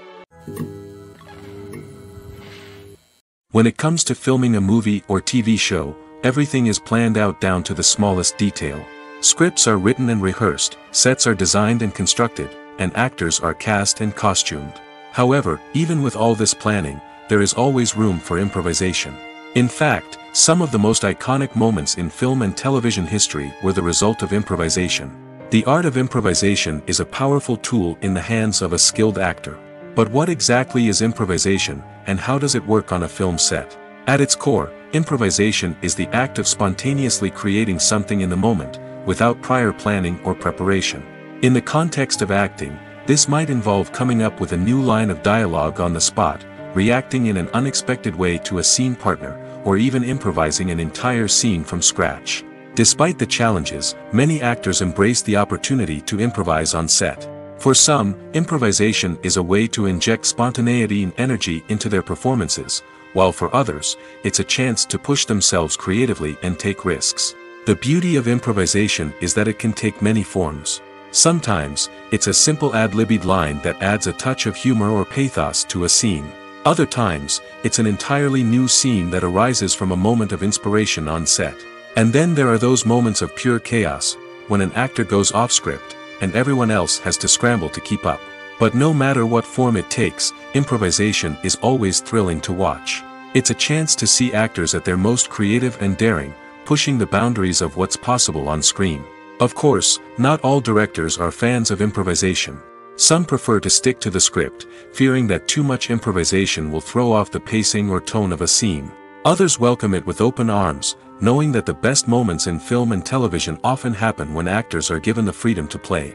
When it comes to filming a movie or TV show, everything is planned out down to the smallest detail. Scripts are written and rehearsed, sets are designed and constructed, and actors are cast and costumed. However, even with all this planning, there is always room for improvisation. In fact, some of the most iconic moments in film and television history were the result of improvisation. The art of improvisation is a powerful tool in the hands of a skilled actor. But what exactly is improvisation, and how does it work on a film set? At its core, improvisation is the act of spontaneously creating something in the moment, without prior planning or preparation. In the context of acting, this might involve coming up with a new line of dialogue on the spot, reacting in an unexpected way to a scene partner, or even improvising an entire scene from scratch. Despite the challenges, many actors embrace the opportunity to improvise on set. For some, improvisation is a way to inject spontaneity and energy into their performances, while for others, it's a chance to push themselves creatively and take risks. The beauty of improvisation is that it can take many forms. Sometimes, it's a simple ad-libbed line that adds a touch of humor or pathos to a scene. Other times, it's an entirely new scene that arises from a moment of inspiration on set. And then there are those moments of pure chaos, when an actor goes off script, and everyone else has to scramble to keep up. But no matter what form it takes, improvisation is always thrilling to watch. It's a chance to see actors at their most creative and daring, pushing the boundaries of what's possible on screen. Of course, not all directors are fans of improvisation. Some prefer to stick to the script, fearing that too much improvisation will throw off the pacing or tone of a scene. Others welcome it with open arms, knowing that the best moments in film and television often happen when actors are given the freedom to play.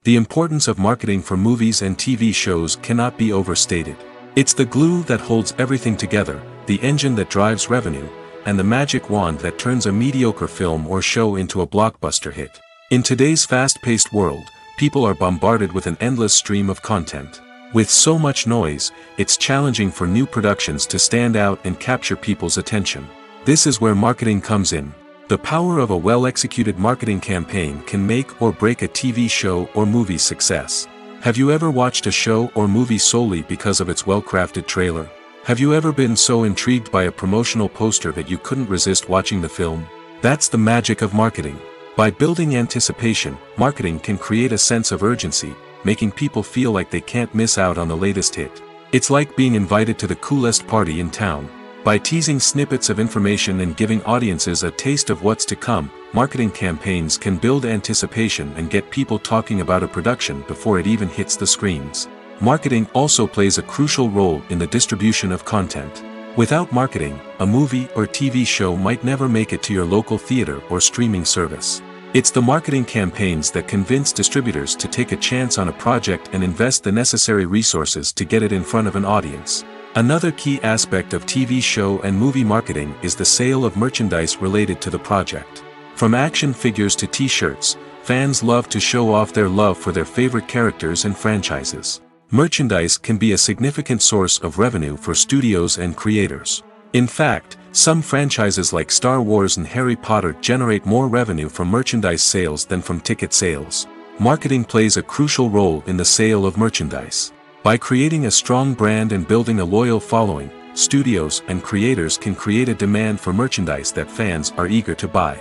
The importance of marketing for movies and TV shows cannot be overstated. It's the glue that holds everything together, the engine that drives revenue, and the magic wand that turns a mediocre film or show into a blockbuster hit. In today's fast-paced world, people are bombarded with an endless stream of content. With so much noise, it's challenging for new productions to stand out and capture people's attention. This is where marketing comes in. The power of a well-executed marketing campaign can make or break a TV show or movie's success. Have you ever watched a show or movie solely because of its well-crafted trailer? Have you ever been so intrigued by a promotional poster that you couldn't resist watching the film? That's the magic of marketing. By building anticipation, marketing can create a sense of urgency, making people feel like they can't miss out on the latest hit. It's like being invited to the coolest party in town. By teasing snippets of information and giving audiences a taste of what's to come, marketing campaigns can build anticipation and get people talking about a production before it even hits the screens. Marketing also plays a crucial role in the distribution of content. Without marketing, a movie or TV show might never make it to your local theater or streaming service. It's the marketing campaigns that convince distributors to take a chance on a project and invest the necessary resources to get it in front of an audience. Another key aspect of TV show and movie marketing is the sale of merchandise related to the project. From action figures to t-shirts, fans love to show off their love for their favorite characters and franchises. Merchandise can be a significant source of revenue for studios and creators. In fact, some franchises like Star Wars and Harry Potter generate more revenue from merchandise sales than from ticket sales. Marketing plays a crucial role in the sale of merchandise. By creating a strong brand and building a loyal following, studios and creators can create a demand for merchandise that fans are eager to buy.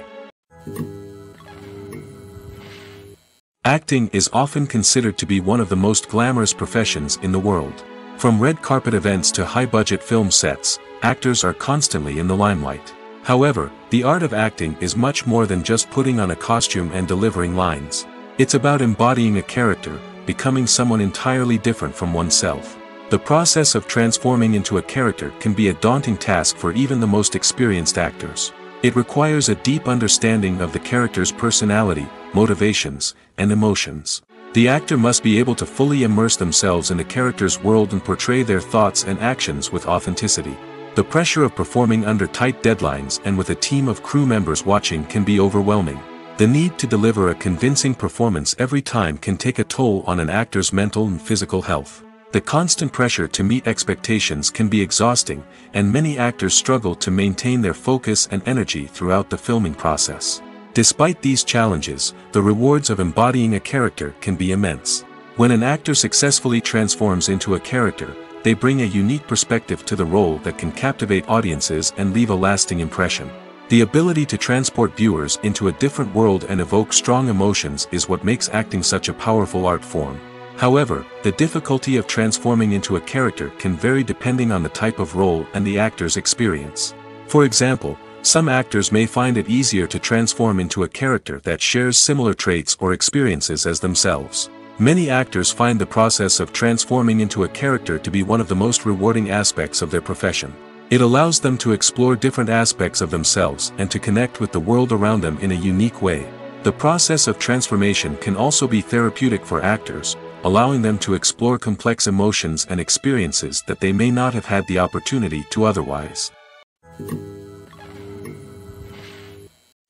Acting is often considered to be one of the most glamorous professions in the world. From red carpet events to high-budget film sets, actors are constantly in the limelight. However, the art of acting is much more than just putting on a costume and delivering lines. It's about embodying a character, becoming someone entirely different from oneself. The process of transforming into a character can be a daunting task for even the most experienced actors. It requires a deep understanding of the character's personality, motivations, and emotions. The actor must be able to fully immerse themselves in the character's world and portray their thoughts and actions with authenticity. The pressure of performing under tight deadlines and with a team of crew members watching can be overwhelming. The need to deliver a convincing performance every time can take a toll on an actor's mental and physical health. The constant pressure to meet expectations can be exhausting, and many actors struggle to maintain their focus and energy throughout the filming process. Despite these challenges, the rewards of embodying a character can be immense. When an actor successfully transforms into a character, they bring a unique perspective to the role that can captivate audiences and leave a lasting impression. The ability to transport viewers into a different world and evoke strong emotions is what makes acting such a powerful art form. However, the difficulty of transforming into a character can vary depending on the type of role and the actor's experience. For example, some actors may find it easier to transform into a character that shares similar traits or experiences as themselves. Many actors find the process of transforming into a character to be one of the most rewarding aspects of their profession. It allows them to explore different aspects of themselves and to connect with the world around them in a unique way. The process of transformation can also be therapeutic for actors, allowing them to explore complex emotions and experiences that they may not have had the opportunity to otherwise.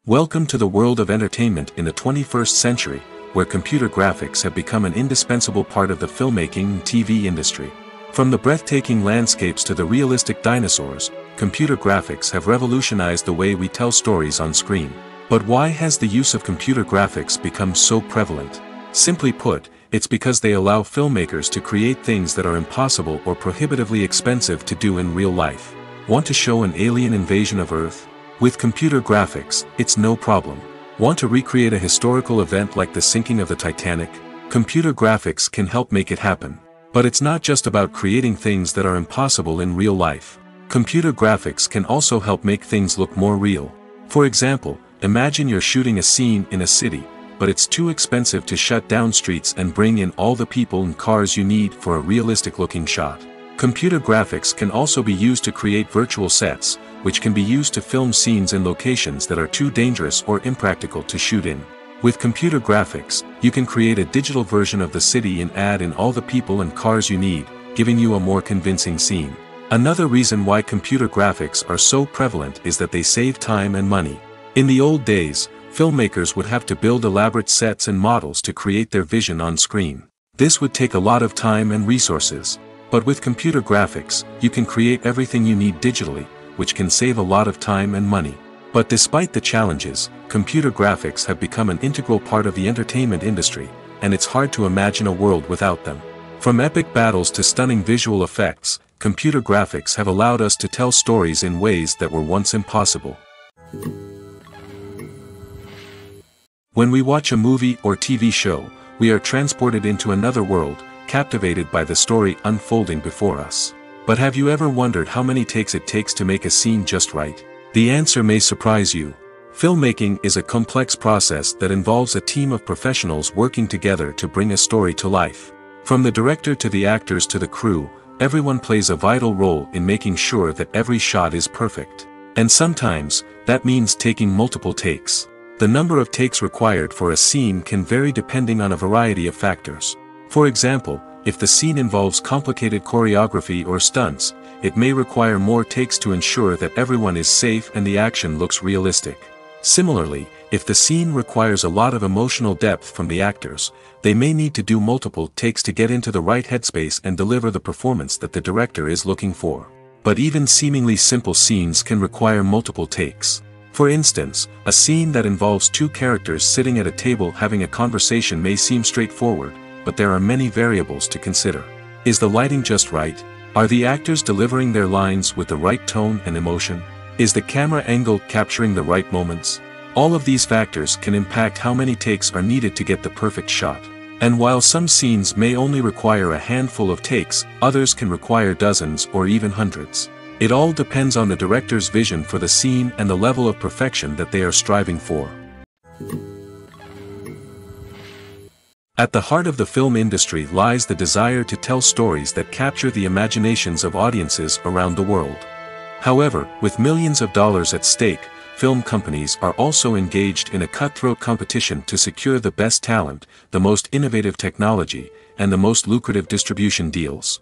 Welcome to the world of entertainment in the 21st century, where computer graphics have become an indispensable part of the filmmaking and TV industry. From the breathtaking landscapes to the realistic dinosaurs, computer graphics have revolutionized the way we tell stories on screen. But why has the use of computer graphics become so prevalent? Simply put, it's because they allow filmmakers to create things that are impossible or prohibitively expensive to do in real life. Want to show an alien invasion of Earth? With computer graphics, it's no problem. Want to recreate a historical event like the sinking of the Titanic? Computer graphics can help make it happen. But it's not just about creating things that are impossible in real life. Computer graphics can also help make things look more real. For example, imagine you're shooting a scene in a city, but it's too expensive to shut down streets and bring in all the people and cars you need for a realistic-looking shot. Computer graphics can also be used to create virtual sets, which can be used to film scenes in locations that are too dangerous or impractical to shoot in. With computer graphics, you can create a digital version of the city and add in all the people and cars you need, giving you a more convincing scene. Another reason why computer graphics are so prevalent is that they save time and money. In the old days, filmmakers would have to build elaborate sets and models to create their vision on screen. This would take a lot of time and resources. But with computer graphics, you can create everything you need digitally, which can save a lot of time and money. But despite the challenges, computer graphics have become an integral part of the entertainment industry, and it's hard to imagine a world without them. From epic battles to stunning visual effects, computer graphics have allowed us to tell stories in ways that were once impossible. When we watch a movie or TV show, we are transported into another world, captivated by the story unfolding before us. But have you ever wondered how many takes it takes to make a scene just right? The answer may surprise you. Filmmaking is a complex process that involves a team of professionals working together to bring a story to life. From the director to the actors to the crew, everyone plays a vital role in making sure that every shot is perfect. And sometimes, that means taking multiple takes. The number of takes required for a scene can vary depending on a variety of factors. For example, if the scene involves complicated choreography or stunts, it may require more takes to ensure that everyone is safe and the action looks realistic. Similarly, if the scene requires a lot of emotional depth from the actors, they may need to do multiple takes to get into the right headspace and deliver the performance that the director is looking for. But even seemingly simple scenes can require multiple takes. For instance, a scene that involves two characters sitting at a table having a conversation may seem straightforward, but there are many variables to consider. Is the lighting just right? Are the actors delivering their lines with the right tone and emotion? Is the camera angle capturing the right moments? All of these factors can impact how many takes are needed to get the perfect shot. And while some scenes may only require a handful of takes, others can require dozens or even hundreds. It all depends on the director's vision for the scene and the level of perfection that they are striving for. At the heart of the film industry lies the desire to tell stories that capture the imaginations of audiences around the world. However, with millions of dollars at stake, film companies are also engaged in a cutthroat competition to secure the best talent, the most innovative technology, and the most lucrative distribution deals.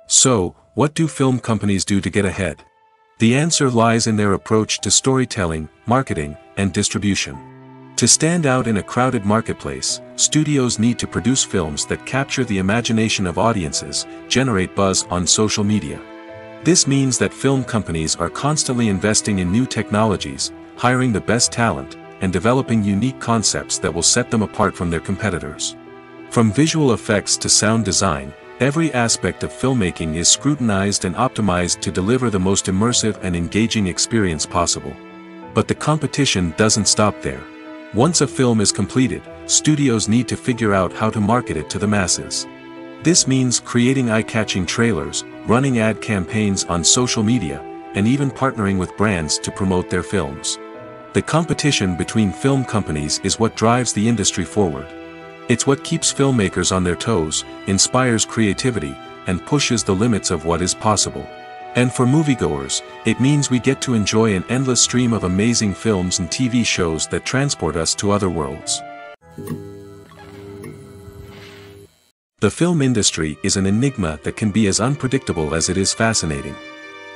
So, what do film companies do to get ahead? The answer lies in their approach to storytelling, marketing, and distribution. To stand out in a crowded marketplace, studios need to produce films that capture the imagination of audiences, generate buzz on social media. This means that film companies are constantly investing in new technologies, hiring the best talent, and developing unique concepts that will set them apart from their competitors. From visual effects to sound design, every aspect of filmmaking is scrutinized and optimized to deliver the most immersive and engaging experience possible. But the competition doesn't stop there. Once a film is completed, studios need to figure out how to market it to the masses. This means creating eye-catching trailers, running ad campaigns on social media, and even partnering with brands to promote their films. The competition between film companies is what drives the industry forward. It's what keeps filmmakers on their toes, inspires creativity, and pushes the limits of what is possible. And for moviegoers, it means we get to enjoy an endless stream of amazing films and TV shows that transport us to other worlds. The film industry is an enigma that can be as unpredictable as it is fascinating.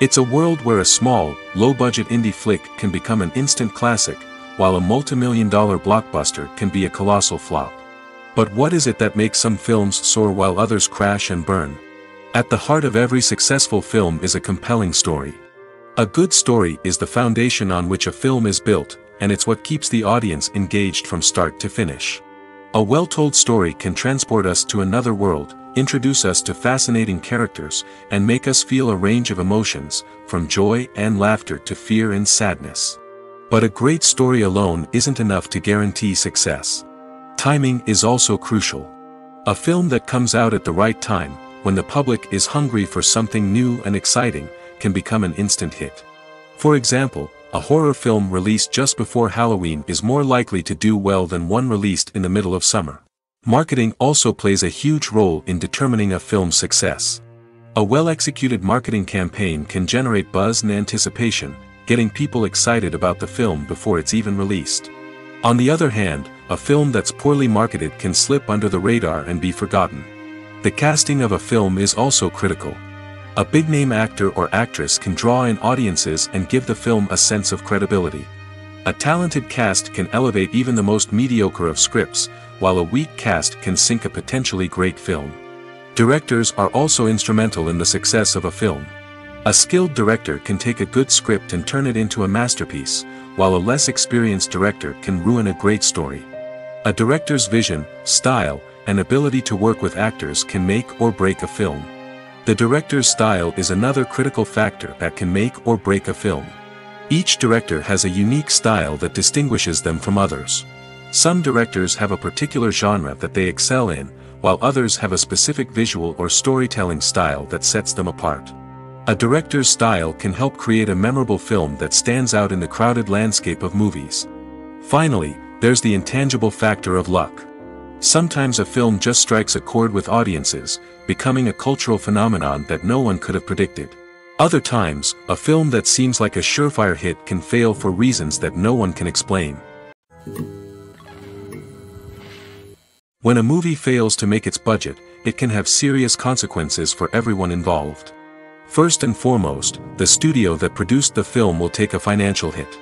It's a world where a small, low-budget indie flick can become an instant classic, while a multi-million-dollar blockbuster can be a colossal flop. But what is it that makes some films soar while others crash and burn? At the heart of every successful film is a compelling story. A good story is the foundation on which a film is built, and it's what keeps the audience engaged from start to finish. A well-told story can transport us to another world, introduce us to fascinating characters, and make us feel a range of emotions, from joy and laughter to fear and sadness. But a great story alone isn't enough to guarantee success. Timing is also crucial. A film that comes out at the right time, when the public is hungry for something new and exciting, can become an instant hit. For example, a horror film released just before Halloween is more likely to do well than one released in the middle of summer. Marketing also plays a huge role in determining a film's success. A well-executed marketing campaign can generate buzz and anticipation, getting people excited about the film before it's even released. On the other hand, a film that's poorly marketed can slip under the radar and be forgotten. The casting of a film is also critical. A big-name actor or actress can draw in audiences and give the film a sense of credibility. A talented cast can elevate even the most mediocre of scripts, while a weak cast can sink a potentially great film. Directors are also instrumental in the success of a film. A skilled director can take a good script and turn it into a masterpiece, while a less experienced director can ruin a great story. A director's vision, style, and ability to work with actors can make or break a film. The director's style is another critical factor that can make or break a film. Each director has a unique style that distinguishes them from others. Some directors have a particular genre that they excel in, while others have a specific visual or storytelling style that sets them apart. A director's style can help create a memorable film that stands out in the crowded landscape of movies. Finally, there's the intangible factor of luck. Sometimes a film just strikes a chord with audiences, becoming a cultural phenomenon that no one could have predicted. Other times, a film that seems like a surefire hit can fail for reasons that no one can explain. When a movie fails to make its budget, it can have serious consequences for everyone involved. First and foremost, the studio that produced the film will take a financial hit.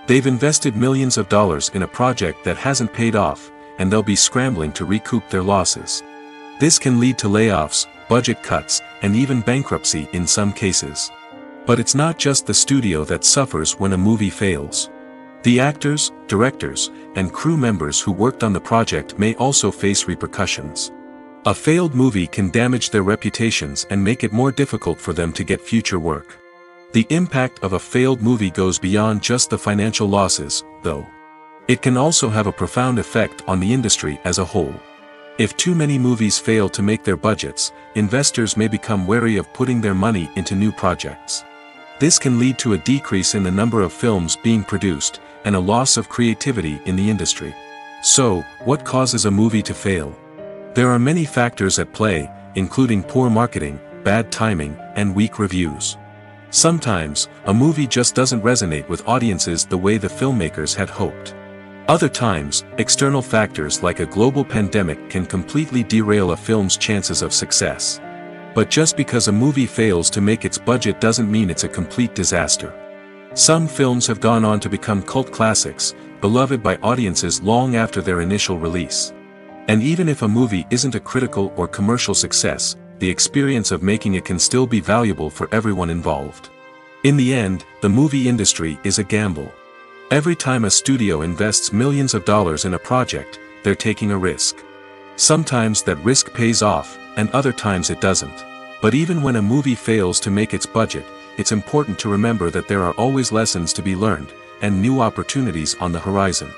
They've invested millions of dollars in a project that hasn't paid off, and they'll be scrambling to recoup their losses. This can lead to layoffs, budget cuts, and even bankruptcy in some cases. But it's not just the studio that suffers when a movie fails. The actors, directors, and crew members who worked on the project may also face repercussions. A failed movie can damage their reputations and make it more difficult for them to get future work. The impact of a failed movie goes beyond just the financial losses, though. It can also have a profound effect on the industry as a whole. If too many movies fail to make their budgets, investors may become wary of putting their money into new projects. This can lead to a decrease in the number of films being produced, and a loss of creativity in the industry. So, what causes a movie to fail? There are many factors at play, including poor marketing, bad timing, and weak reviews. Sometimes, a movie just doesn't resonate with audiences the way the filmmakers had hoped. Other times, external factors like a global pandemic can completely derail a film's chances of success. But just because a movie fails to make its budget doesn't mean it's a complete disaster. Some films have gone on to become cult classics, beloved by audiences long after their initial release. And even if a movie isn't a critical or commercial success, the experience of making it can still be valuable for everyone involved. In the end, the movie industry is a gamble. Every time a studio invests millions of dollars in a project, they're taking a risk. Sometimes that risk pays off, and other times it doesn't. But even when a movie fails to make its budget, it's important to remember that there are always lessons to be learned, and new opportunities on the horizon.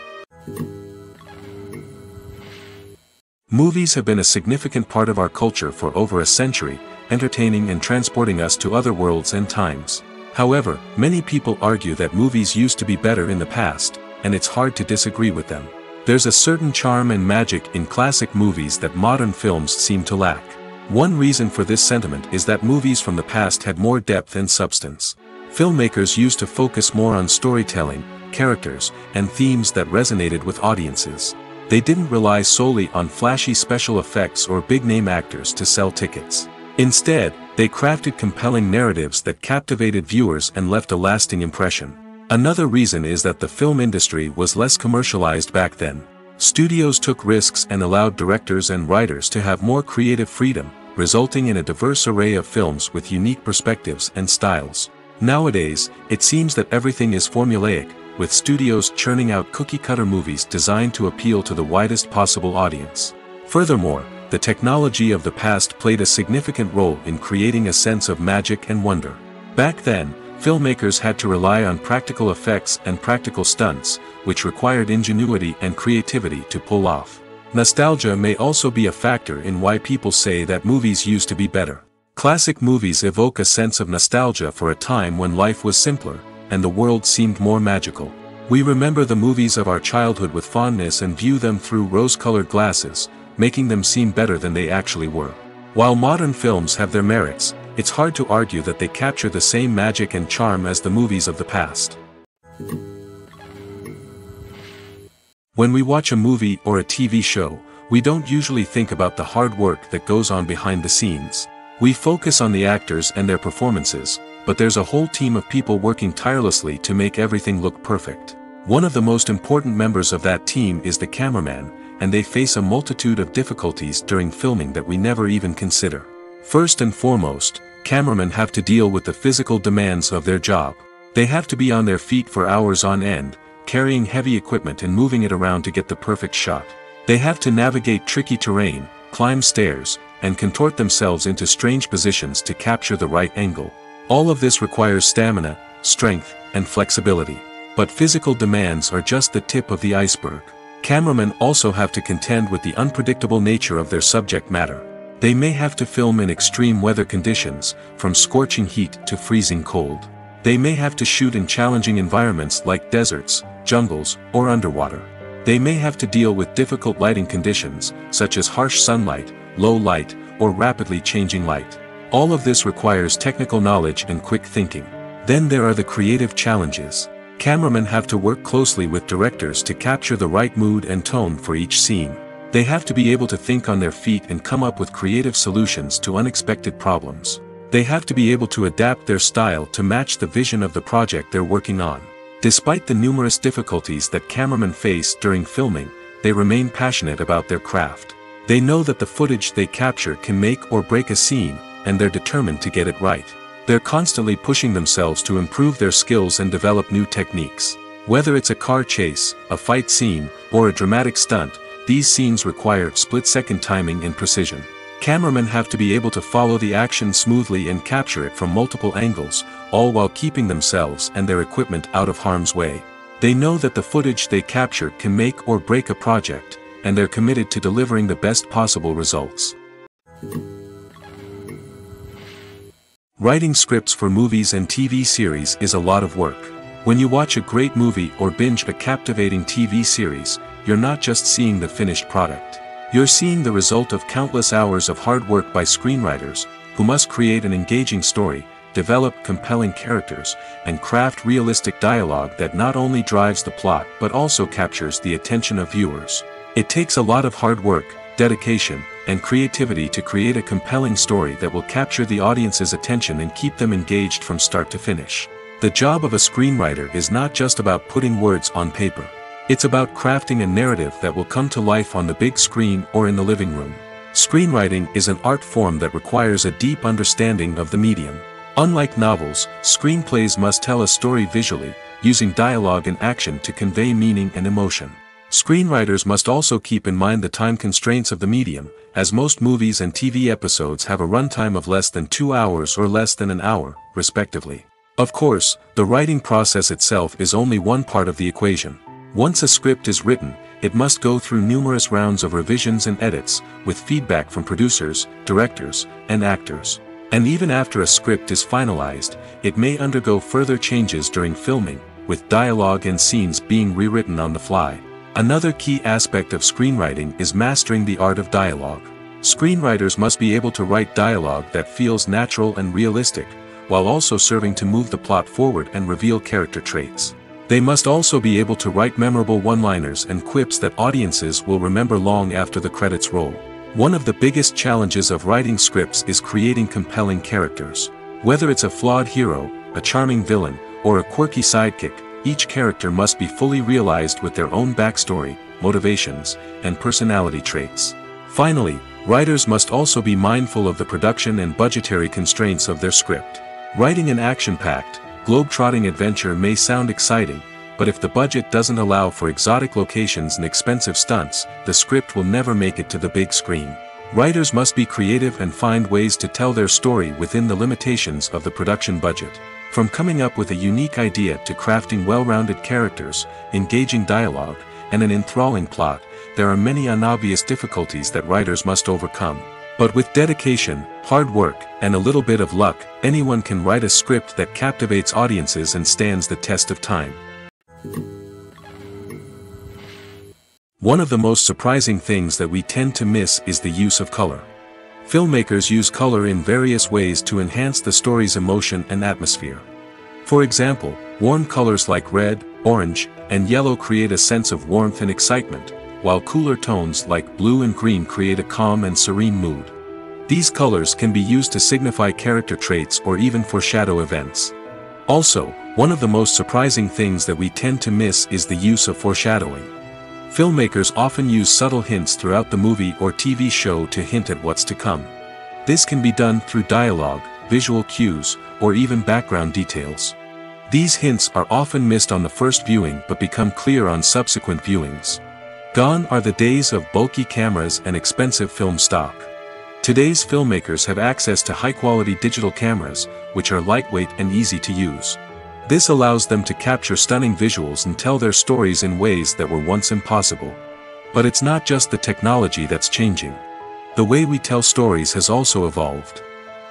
Movies have been a significant part of our culture for over a century, entertaining and transporting us to other worlds and times. However, many people argue that movies used to be better in the past, and it's hard to disagree with them. There's a certain charm and magic in classic movies that modern films seem to lack. One reason for this sentiment is that movies from the past had more depth and substance. Filmmakers used to focus more on storytelling, characters, and themes that resonated with audiences. They didn't rely solely on flashy special effects or big-name actors to sell tickets. Instead, they crafted compelling narratives that captivated viewers and left a lasting impression. Another reason is that the film industry was less commercialized back then. Studios took risks and allowed directors and writers to have more creative freedom, resulting in a diverse array of films with unique perspectives and styles. Nowadays, it seems that everything is formulaic, with studios churning out cookie-cutter movies designed to appeal to the widest possible audience. Furthermore, the technology of the past played a significant role in creating a sense of magic and wonder. Back then, filmmakers had to rely on practical effects and practical stunts, which required ingenuity and creativity to pull off. Nostalgia may also be a factor in why people say that movies used to be better. Classic movies evoke a sense of nostalgia for a time when life was simpler, and the world seemed more magical. We remember the movies of our childhood with fondness and view them through rose-colored glasses, making them seem better than they actually were. While modern films have their merits, it's hard to argue that they capture the same magic and charm as the movies of the past. When we watch a movie or a TV show, we don't usually think about the hard work that goes on behind the scenes. We focus on the actors and their performances, but there's a whole team of people working tirelessly to make everything look perfect. One of the most important members of that team is the cameraman, and they face a multitude of difficulties during filming that we never even consider. First and foremost, cameramen have to deal with the physical demands of their job. They have to be on their feet for hours on end, carrying heavy equipment and moving it around to get the perfect shot. They have to navigate tricky terrain, climb stairs, and contort themselves into strange positions to capture the right angle. All of this requires stamina, strength, and flexibility. But physical demands are just the tip of the iceberg. Cameramen also have to contend with the unpredictable nature of their subject matter. They may have to film in extreme weather conditions, from scorching heat to freezing cold. They may have to shoot in challenging environments like deserts, jungles, or underwater. They may have to deal with difficult lighting conditions, such as harsh sunlight, low light, or rapidly changing light. All of this requires technical knowledge and quick thinking. Then there are the creative challenges. Cameramen have to work closely with directors to capture the right mood and tone for each scene. They have to be able to think on their feet and come up with creative solutions to unexpected problems. They have to be able to adapt their style to match the vision of the project they're working on. Despite the numerous difficulties that cameramen face during filming, they remain passionate about their craft. They know that the footage they capture can make or break a scene, and they're determined to get it right. They're constantly pushing themselves to improve their skills and develop new techniques. Whether it's a car chase, a fight scene, or a dramatic stunt, these scenes require split-second timing and precision. Cameramen have to be able to follow the action smoothly and capture it from multiple angles, all while keeping themselves and their equipment out of harm's way. They know that the footage they capture can make or break a project, and they're committed to delivering the best possible results. Writing scripts for movies and TV series is a lot of work. When you watch a great movie or binge a captivating TV series, you're not just seeing the finished product. You're seeing the result of countless hours of hard work by screenwriters, who must create an engaging story, develop compelling characters, and craft realistic dialogue that not only drives the plot but also captures the attention of viewers. It takes a lot of hard work, dedication, and creativity to create a compelling story that will capture the audience's attention and keep them engaged from start to finish. The job of a screenwriter is not just about putting words on paper. It's about crafting a narrative that will come to life on the big screen or in the living room. Screenwriting is an art form that requires a deep understanding of the medium. Unlike novels, screenplays must tell a story visually, using dialogue and action to convey meaning and emotion. Screenwriters must also keep in mind the time constraints of the medium, as most movies and TV episodes have a runtime of less than 2 hours or less than an hour, respectively. Of course, the writing process itself is only one part of the equation. Once a script is written, it must go through numerous rounds of revisions and edits, with feedback from producers, directors, and actors. And even after a script is finalized, it may undergo further changes during filming, with dialogue and scenes being rewritten on the fly. Another key aspect of screenwriting is mastering the art of dialogue. Screenwriters must be able to write dialogue that feels natural and realistic, while also serving to move the plot forward and reveal character traits. They must also be able to write memorable one-liners and quips that audiences will remember long after the credits roll. One of the biggest challenges of writing scripts is creating compelling characters. Whether it's a flawed hero, a charming villain, or a quirky sidekick, each character must be fully realized with their own backstory, motivations, and personality traits. Finally, writers must also be mindful of the production and budgetary constraints of their script. Writing an action-packed, globe-trotting adventure may sound exciting, but if the budget doesn't allow for exotic locations and expensive stunts, the script will never make it to the big screen. Writers must be creative and find ways to tell their story within the limitations of the production budget. From coming up with a unique idea to crafting well-rounded characters, engaging dialogue, and an enthralling plot, there are many unobvious difficulties that writers must overcome. But with dedication, hard work, and a little bit of luck, anyone can write a script that captivates audiences and stands the test of time. One of the most surprising things that we tend to miss is the use of color. Filmmakers use color in various ways to enhance the story's emotion and atmosphere. For example, warm colors like red, orange, and yellow create a sense of warmth and excitement, while cooler tones like blue and green create a calm and serene mood. These colors can be used to signify character traits or even foreshadow events. Also, one of the most surprising things that we tend to miss is the use of foreshadowing. Filmmakers often use subtle hints throughout the movie or TV show to hint at what's to come. This can be done through dialogue, visual cues, or even background details. These hints are often missed on the first viewing but become clear on subsequent viewings. Gone are the days of bulky cameras and expensive film stock. Today's filmmakers have access to high-quality digital cameras, which are lightweight and easy to use. This allows them to capture stunning visuals and tell their stories in ways that were once impossible. But it's not just the technology that's changing. The way we tell stories has also evolved.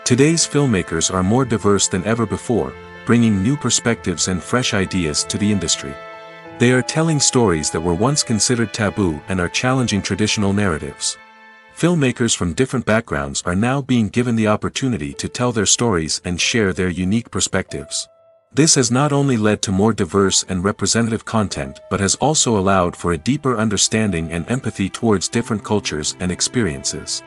Today's filmmakers are more diverse than ever before, bringing new perspectives and fresh ideas to the industry. They are telling stories that were once considered taboo and are challenging traditional narratives. Filmmakers from different backgrounds are now being given the opportunity to tell their stories and share their unique perspectives. This has not only led to more diverse and representative content but has also allowed for a deeper understanding and empathy towards different cultures and experiences.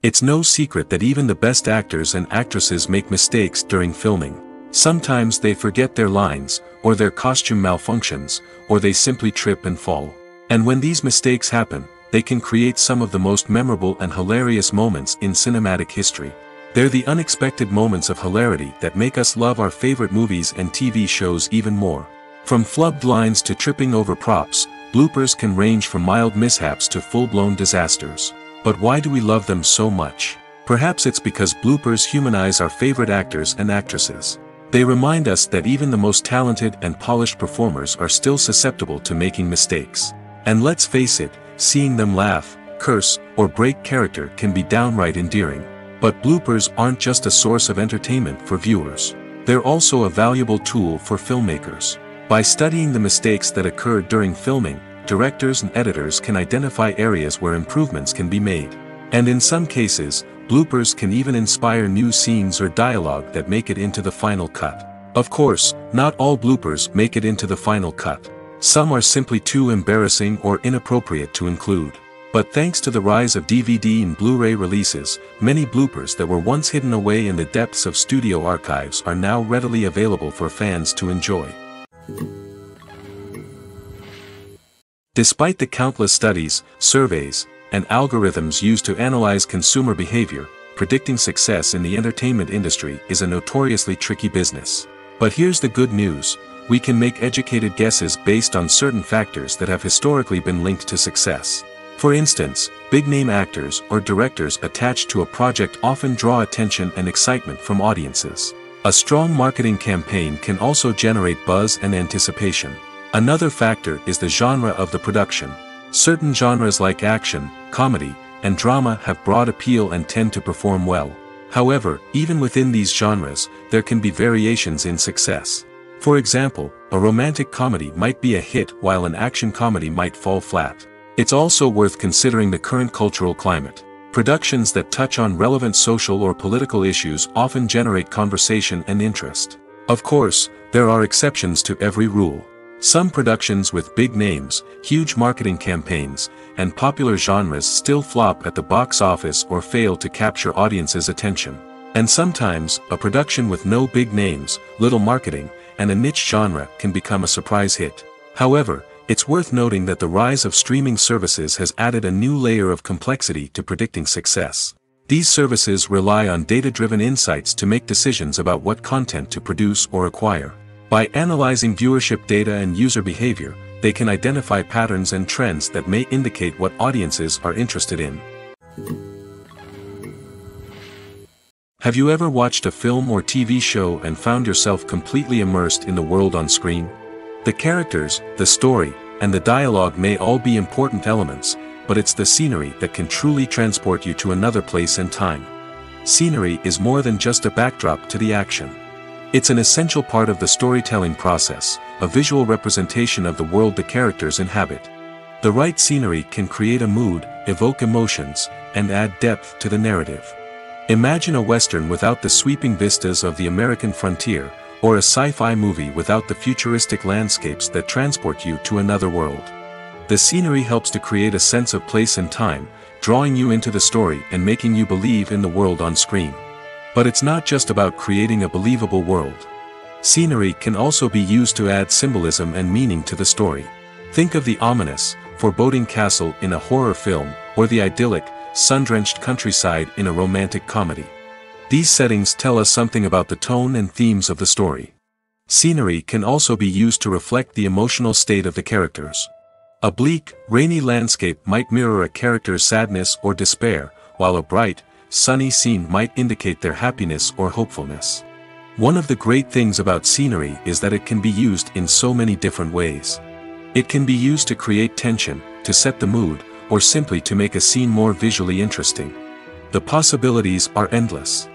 It's no secret that even the best actors and actresses make mistakes during filming. Sometimes they forget their lines, or their costume malfunctions, or they simply trip and fall. And when these mistakes happen, they can create some of the most memorable and hilarious moments in cinematic history. They're the unexpected moments of hilarity that make us love our favorite movies and TV shows even more. From flubbed lines to tripping over props, bloopers can range from mild mishaps to full-blown disasters. But why do we love them so much? Perhaps it's because bloopers humanize our favorite actors and actresses. They remind us that even the most talented and polished performers are still susceptible to making mistakes. And let's face it, seeing them laugh, curse, or break character can be downright endearing. But bloopers aren't just a source of entertainment for viewers. They're also a valuable tool for filmmakers. By studying the mistakes that occurred during filming, directors and editors can identify areas where improvements can be made. And in some cases, bloopers can even inspire new scenes or dialogue that make it into the final cut. Of course, not all bloopers make it into the final cut. Some are simply too embarrassing or inappropriate to include. But thanks to the rise of DVD and Blu-ray releases, many bloopers that were once hidden away in the depths of studio archives are now readily available for fans to enjoy. Despite the countless studies, surveys, and algorithms used to analyze consumer behavior, predicting success in the entertainment industry is a notoriously tricky business. But here's the good news: we can make educated guesses based on certain factors that have historically been linked to success. For instance, big-name actors or directors attached to a project often draw attention and excitement from audiences. A strong marketing campaign can also generate buzz and anticipation. Another factor is the genre of the production. Certain genres like action, comedy, and drama have broad appeal and tend to perform well. However, even within these genres, there can be variations in success. For example, a romantic comedy might be a hit while an action comedy might fall flat. It's also worth considering the current cultural climate. Productions that touch on relevant social or political issues often generate conversation and interest. Of course, there are exceptions to every rule. Some productions with big names, huge marketing campaigns, and popular genres still flop at the box office or fail to capture audiences' attention. And sometimes, a production with no big names, little marketing, and a niche genre can become a surprise hit. However, it's worth noting that the rise of streaming services has added a new layer of complexity to predicting success. These services rely on data-driven insights to make decisions about what content to produce or acquire. By analyzing viewership data and user behavior, they can identify patterns and trends that may indicate what audiences are interested in. Have you ever watched a film or TV show and found yourself completely immersed in the world on screen? The characters, the story, and the dialogue may all be important elements, but it's the scenery that can truly transport you to another place and time. Scenery is more than just a backdrop to the action. It's an essential part of the storytelling process, a visual representation of the world the characters inhabit. The right scenery can create a mood, evoke emotions, and add depth to the narrative. Imagine a Western without the sweeping vistas of the American frontier, or a sci-fi movie without the futuristic landscapes that transport you to another world. The scenery helps to create a sense of place and time, drawing you into the story and making you believe in the world on screen. But it's not just about creating a believable world. Scenery can also be used to add symbolism and meaning to the story. Think of the ominous, foreboding castle in a horror film, or the idyllic, sun-drenched countryside in a romantic comedy. These settings tell us something about the tone and themes of the story. Scenery can also be used to reflect the emotional state of the characters. A bleak, rainy landscape might mirror a character's sadness or despair, while a bright, sunny scene might indicate their happiness or hopefulness. One of the great things about scenery is that it can be used in so many different ways. It can be used to create tension, to set the mood, or simply to make a scene more visually interesting. The possibilities are endless.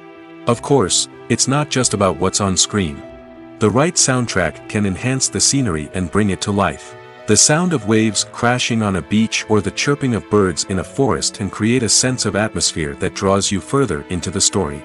Of course, it's not just about what's on screen. The right soundtrack can enhance the scenery and bring it to life. The sound of waves crashing on a beach or the chirping of birds in a forest can create a sense of atmosphere that draws you further into the story.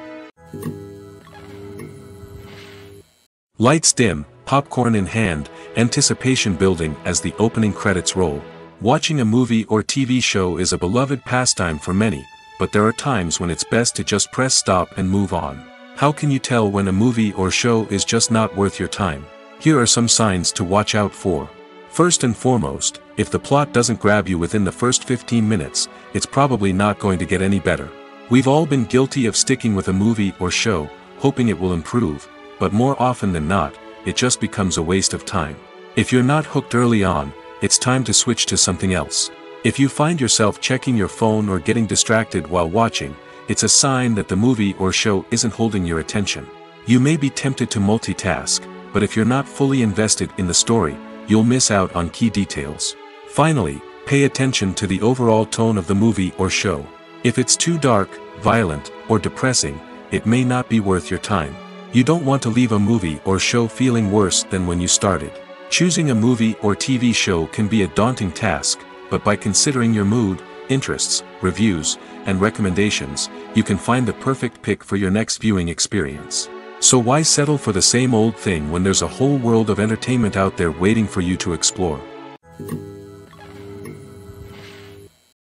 Lights dim, popcorn in hand, anticipation building as the opening credits roll. Watching a movie or TV show is a beloved pastime for many, but there are times when it's best to just press stop and move on. How can you tell when a movie or show is just not worth your time? Here are some signs to watch out for. First and foremost, if the plot doesn't grab you within the first 15 minutes, it's probably not going to get any better. We've all been guilty of sticking with a movie or show, hoping it will improve, but more often than not, it just becomes a waste of time. If you're not hooked early on, it's time to switch to something else. If you find yourself checking your phone or getting distracted while watching, it's a sign that the movie or show isn't holding your attention. You may be tempted to multitask, but if you're not fully invested in the story, you'll miss out on key details. Finally, pay attention to the overall tone of the movie or show. If it's too dark, violent, or depressing, it may not be worth your time. You don't want to leave a movie or show feeling worse than when you started. Choosing a movie or TV show can be a daunting task, but by considering your mood, interests, reviews, and recommendations, you can find the perfect pick for your next viewing experience. So why settle for the same old thing when there's a whole world of entertainment out there waiting for you to explore?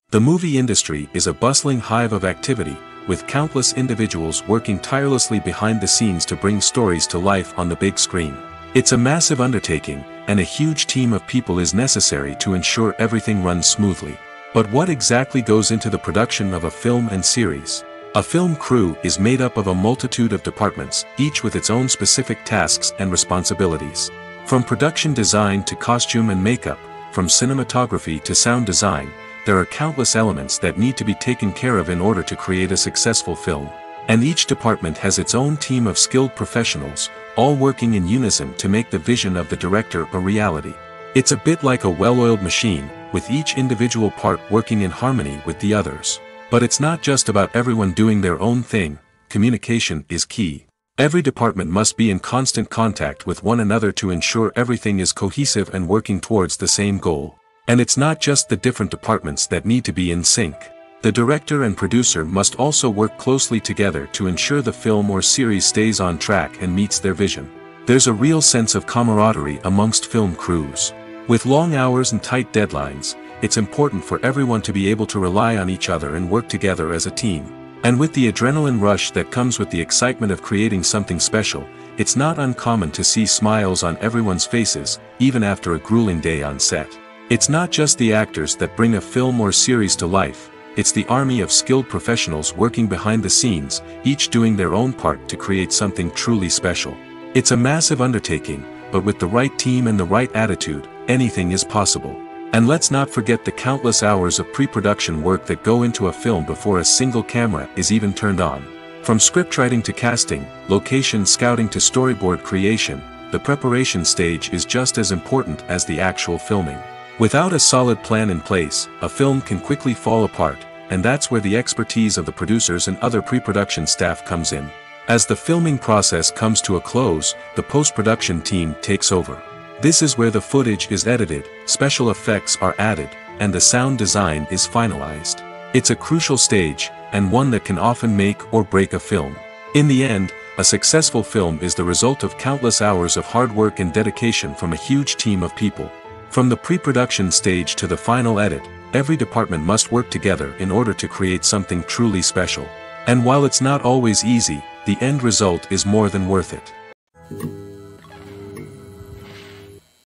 The movie industry is a bustling hive of activity, with countless individuals working tirelessly behind the scenes to bring stories to life on the big screen. It's a massive undertaking, and a huge team of people is necessary to ensure everything runs smoothly. But what exactly goes into the production of a film and series? A film crew is made up of a multitude of departments, each with its own specific tasks and responsibilities. From production design to costume and makeup, from cinematography to sound design, there are countless elements that need to be taken care of in order to create a successful film. And each department has its own team of skilled professionals, all working in unison to make the vision of the director a reality. It's a bit like a well-oiled machine, with each individual part working in harmony with the others. But it's not just about everyone doing their own thing. Communication is key. Every department must be in constant contact with one another to ensure everything is cohesive and working towards the same goal. And it's not just the different departments that need to be in sync. The director and producer must also work closely together to ensure the film or series stays on track and meets their vision. There's a real sense of camaraderie amongst film crews. With long hours and tight deadlines, it's important for everyone to be able to rely on each other and work together as a team. And with the adrenaline rush that comes with the excitement of creating something special, it's not uncommon to see smiles on everyone's faces, even after a grueling day on set. It's not just the actors that bring a film or series to life, it's the army of skilled professionals working behind the scenes, each doing their own part to create something truly special. It's a massive undertaking, but with the right team and the right attitude, anything is possible. And let's not forget the countless hours of pre-production work that go into a film before a single camera is even turned on. From scriptwriting to casting, location scouting to storyboard creation, the preparation stage is just as important as the actual filming. Without a solid plan in place, a film can quickly fall apart, and that's where the expertise of the producers and other pre-production staff comes in. As the filming process comes to a close, the post-production team takes over. This is where the footage is edited, special effects are added, and the sound design is finalized. It's a crucial stage, and one that can often make or break a film. In the end, a successful film is the result of countless hours of hard work and dedication from a huge team of people. From the pre-production stage to the final edit, every department must work together in order to create something truly special. And while it's not always easy, the end result is more than worth it.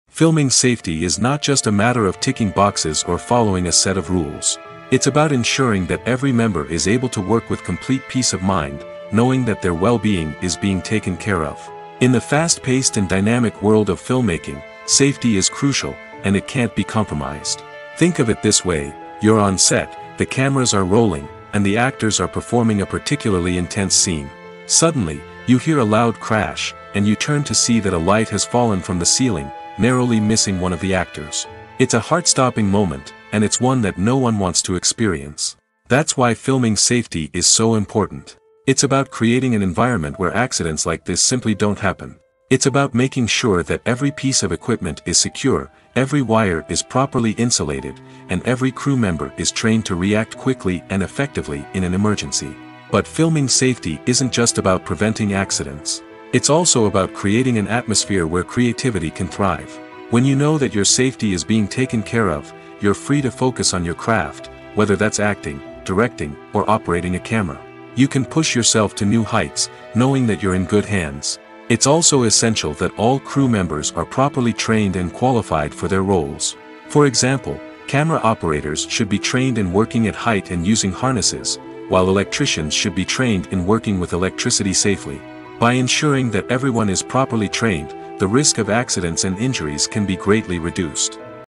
Filming safety is not just a matter of ticking boxes or following a set of rules. It's about ensuring that every member is able to work with complete peace of mind, knowing that their well-being is being taken care of. In the fast-paced and dynamic world of filmmaking, safety is crucial, and it can't be compromised. Think of it this way: you're on set, the cameras are rolling, and the actors are performing a particularly intense scene. Suddenly, you hear a loud crash, and you turn to see that a light has fallen from the ceiling, narrowly missing one of the actors. It's a heart-stopping moment, and it's one that no one wants to experience. That's why filming safety is so important. It's about creating an environment where accidents like this simply don't happen. It's about making sure that every piece of equipment is secure, every wire is properly insulated, and every crew member is trained to react quickly and effectively in an emergency. But filming safety isn't just about preventing accidents. It's also about creating an atmosphere where creativity can thrive. When you know that your safety is being taken care of, you're free to focus on your craft, whether that's acting, directing, or operating a camera. You can push yourself to new heights, knowing that you're in good hands. It's also essential that all crew members are properly trained and qualified for their roles. For example, camera operators should be trained in working at height and using harnesses, while electricians should be trained in working with electricity safely. By ensuring that everyone is properly trained, the risk of accidents and injuries can be greatly reduced.